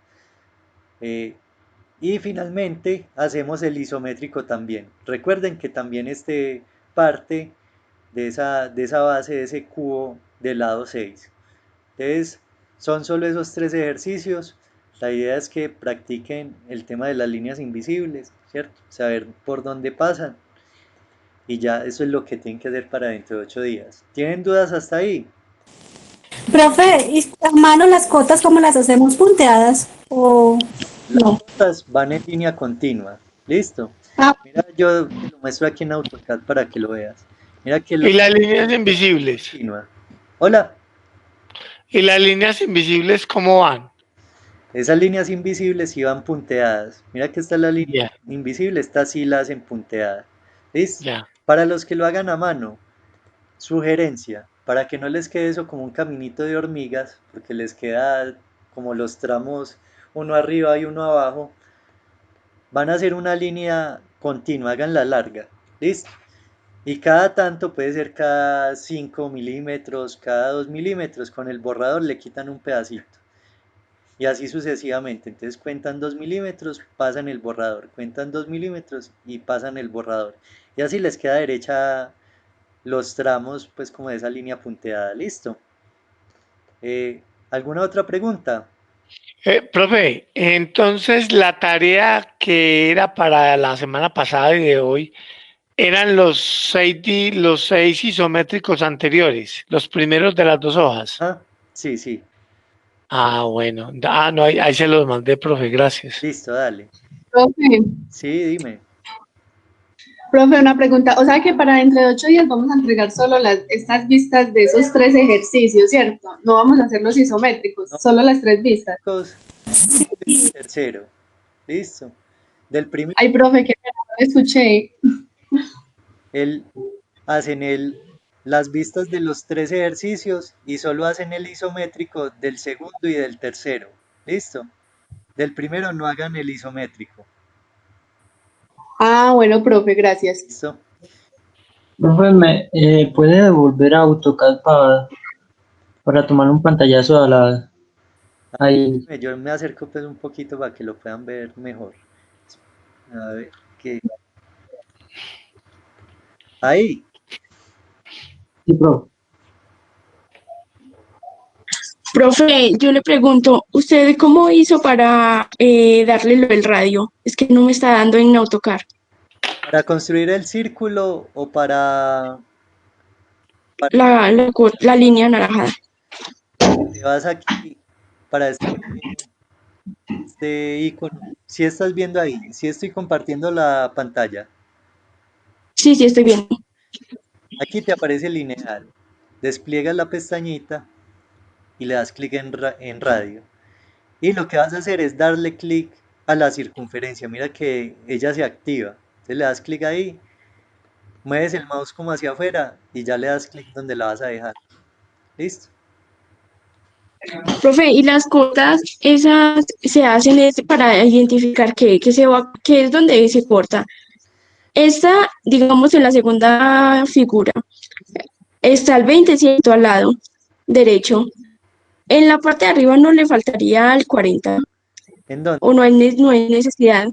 Speaker 1: Y finalmente hacemos el isométrico también. Recuerden que también este parte de esa base, de ese cubo del lado 6. Entonces, son solo esos tres ejercicios. La idea es que practiquen el tema de las líneas invisibles, ¿cierto? Saber por dónde pasan. Y ya eso es lo que tienen que hacer para dentro de 8 días. ¿Tienen dudas hasta ahí?
Speaker 5: Profe, ¿y a mano las cotas cómo las hacemos punteadas? ¿O
Speaker 1: Las
Speaker 5: no?
Speaker 1: notas van en línea continua. ¿Listo?
Speaker 5: Ah,
Speaker 1: Mira, yo te lo muestro aquí en AutoCAD para que lo veas. Mira que
Speaker 6: Y
Speaker 1: la
Speaker 6: las líneas invisibles.
Speaker 1: continua. Hola,
Speaker 6: ¿Y las líneas invisibles cómo van?
Speaker 1: esas líneas invisibles iban punteadas. Mira que esta es la línea
Speaker 6: Ya,
Speaker 1: invisible, esta sí la hacen punteada. ¿Listo?
Speaker 6: ya.
Speaker 1: Para los que lo hagan a mano, sugerencia, para que no les quede eso como un caminito de hormigas, porque les queda como los tramos uno arriba y uno abajo, van a hacer una línea continua, háganla larga. ¿Listo? Y cada tanto puede ser cada 5 milímetros, cada 2 milímetros, con el borrador le quitan un pedacito. Y así sucesivamente. Entonces cuentan 2 milímetros, pasan el borrador, cuentan 2 milímetros y pasan el borrador. Y así les queda derecha los tramos, pues como de esa línea punteada. Listo. ¿Alguna otra pregunta?
Speaker 6: Profe, entonces la tarea que era para la semana pasada y de hoy eran los 6 isométricos anteriores, los primeros de las dos hojas.
Speaker 1: Ah, sí, sí.
Speaker 6: Ah, bueno. Ah, no, ahí se los mandé, profe, gracias.
Speaker 1: Listo, dale.
Speaker 5: Profe,
Speaker 1: Sí, dime.
Speaker 5: profe, una pregunta. O sea que para dentro de 8 días vamos a entregar solo estas vistas de esos 3 ejercicios, ¿cierto? No vamos a hacer los isométricos,
Speaker 1: No,
Speaker 5: solo las 3 vistas.
Speaker 1: tercero. Listo. Del primero,
Speaker 5: Ay, profe, que no lo escuché.
Speaker 1: el, hacen las vistas de los 3 ejercicios y solo hacen el isométrico del segundo y del tercero. Listo. Del primero no hagan el isométrico.
Speaker 5: Ah, bueno, profe, gracias.
Speaker 1: Listo.
Speaker 7: Profe, ¿me puede devolver a AutoCAD para tomar un pantallazo ahí?
Speaker 1: Yo me acerco pues un poquito para que lo puedan ver mejor. A ver, que ahí.
Speaker 7: Sí, profe.
Speaker 8: Profe, yo le pregunto, ¿usted cómo hizo para darle lo del radio? Es que no me está dando en AutoCAD.
Speaker 1: Para construir el círculo o para
Speaker 8: La línea naranjada.
Speaker 1: te vas aquí para este icono. Si estás viendo ahí, si estoy compartiendo la pantalla.
Speaker 8: Sí, sí, estoy bien.
Speaker 1: Aquí te aparece lineal. Despliegas la pestañita y le das clic en radio. Y lo que vas a hacer es darle clic a la circunferencia. Mira que ella se activa. Entonces le das clic ahí, mueves el mouse como hacia afuera y ya le das clic donde la vas a dejar. ¿Listo?
Speaker 8: Profe, ¿y las cotas esas se hacen para identificar qué es donde se corta? Esta, digamos, en la segunda figura, está el 20% al lado derecho. En la parte de arriba no le faltaría el 40,
Speaker 1: ¿En dónde?
Speaker 8: o no hay necesidad.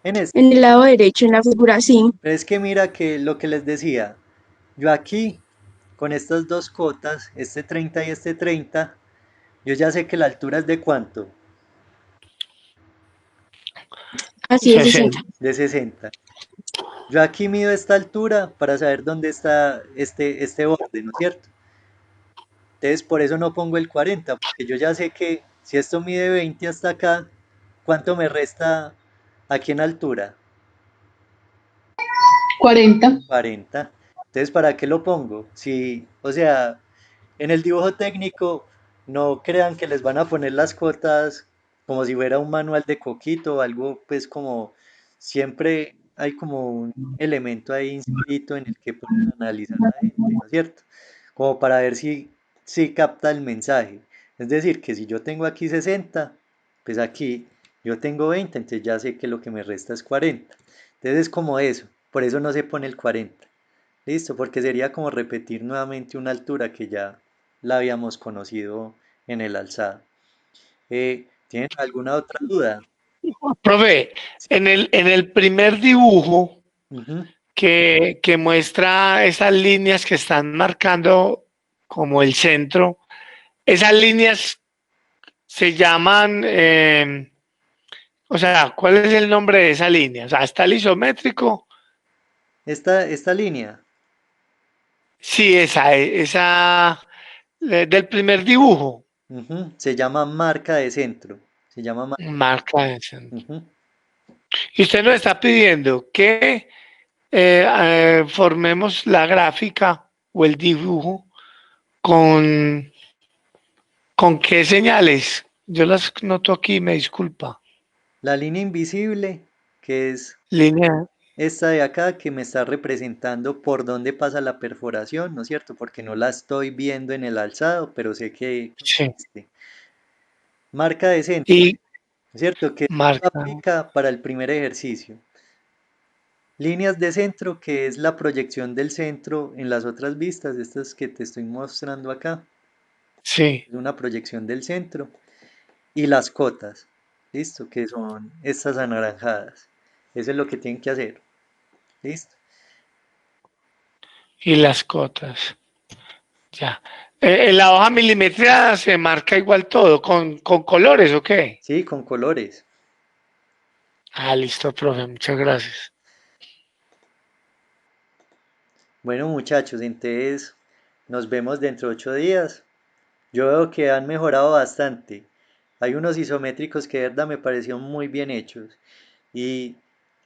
Speaker 1: En este.
Speaker 8: En el lado derecho, en la figura, sí.
Speaker 1: Pero es que mira que lo que les decía, yo aquí, con estas dos cotas, este 30 y este 30, yo ya sé que la altura es de cuánto,
Speaker 8: Así es, 60.
Speaker 6: 60.
Speaker 1: de 60. Yo aquí mido esta altura para saber dónde está este borde, ¿no es cierto? Entonces por eso no pongo el 40, porque yo ya sé que si esto mide 20 hasta acá, ¿cuánto me resta aquí en altura?
Speaker 5: 40.
Speaker 1: 40. Entonces, ¿para qué lo pongo? Si, o sea, en el dibujo técnico, no crean que les van a poner las cotas como si fuera un manual de coquito o algo, pues como siempre hay como un elemento ahí inscrito en el que pueden analizar la gente, ¿no es cierto? Como para ver si capta el mensaje. Es decir, que si yo tengo aquí 60, pues aquí yo tengo 20, entonces ya sé que lo que me resta es 40. Entonces es como eso, por eso no se pone el 40. Listo, porque sería como repetir nuevamente una altura que ya la habíamos conocido en el alzado. ¿Tienen alguna otra duda?
Speaker 6: Profe, en el primer dibujo
Speaker 1: Ujú.
Speaker 6: que muestra esas líneas que están marcando como el centro, esas líneas se llaman, o sea, ¿cuál es el nombre de esa línea? O sea, está el isométrico.
Speaker 1: Esta línea,
Speaker 6: Sí, esa del primer dibujo,
Speaker 1: se llama marca de centro. Se llama
Speaker 6: marca el centro.
Speaker 1: ujú.
Speaker 6: Y usted nos está pidiendo que formemos la gráfica o el dibujo ¿Con qué señales? Yo las noto aquí, me disculpa.
Speaker 1: La línea invisible, que es
Speaker 6: Línea.
Speaker 1: esta de acá, que me está representando por dónde pasa la perforación, ¿no es cierto? Porque no la estoy viendo en el alzado, pero sé que
Speaker 6: Sí.
Speaker 1: existe. Marca de centro,
Speaker 6: Y
Speaker 1: ¿no es cierto? Que
Speaker 6: marca.
Speaker 1: aplica para el primer ejercicio. Líneas de centro, que es la proyección del centro en las otras vistas, estas que te estoy mostrando acá.
Speaker 6: Sí.
Speaker 1: Es una proyección del centro. Y las cotas, ¿listo? Que son estas anaranjadas. Eso es lo que tienen que hacer, ¿listo?
Speaker 6: Y las cotas. Ya. En la hoja milimétrica se marca igual todo, con colores, ¿o qué?
Speaker 1: Sí, con colores.
Speaker 6: Ah, listo, profe, muchas gracias.
Speaker 1: Bueno, muchachos, entonces nos vemos dentro de 8 días. Yo veo que han mejorado bastante. Hay unos isométricos que de verdad me parecieron muy bien hechos. Y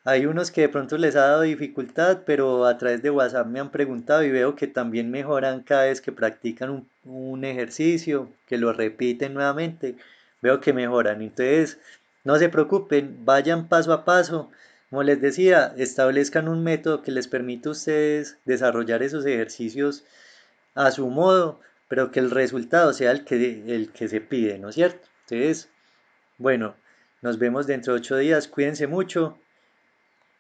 Speaker 1: hay unos que de pronto les ha dado dificultad, pero a través de WhatsApp me han preguntado y veo que también mejoran cada vez que practican un ejercicio, que lo repiten nuevamente. Veo que mejoran. Entonces, no se preocupen, vayan paso a paso. Como les decía, establezcan un método que les permita a ustedes desarrollar esos ejercicios a su modo, pero que el resultado sea el que se pide, ¿no es cierto? Entonces, bueno, nos vemos dentro de 8 días, cuídense mucho.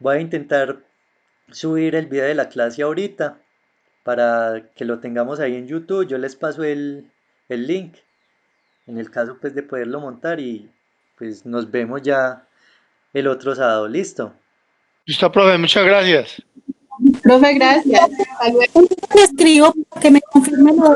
Speaker 1: Voy a intentar subir el video de la clase ahorita para que lo tengamos ahí en YouTube. Yo les paso el link en el caso pues de poderlo montar y pues nos vemos ya el otro sábado. ¿Listo?
Speaker 6: Listo, profe, muchas gracias.
Speaker 5: Profe, gracias. Hasta luego.
Speaker 2: Le escribo para que me confirme lo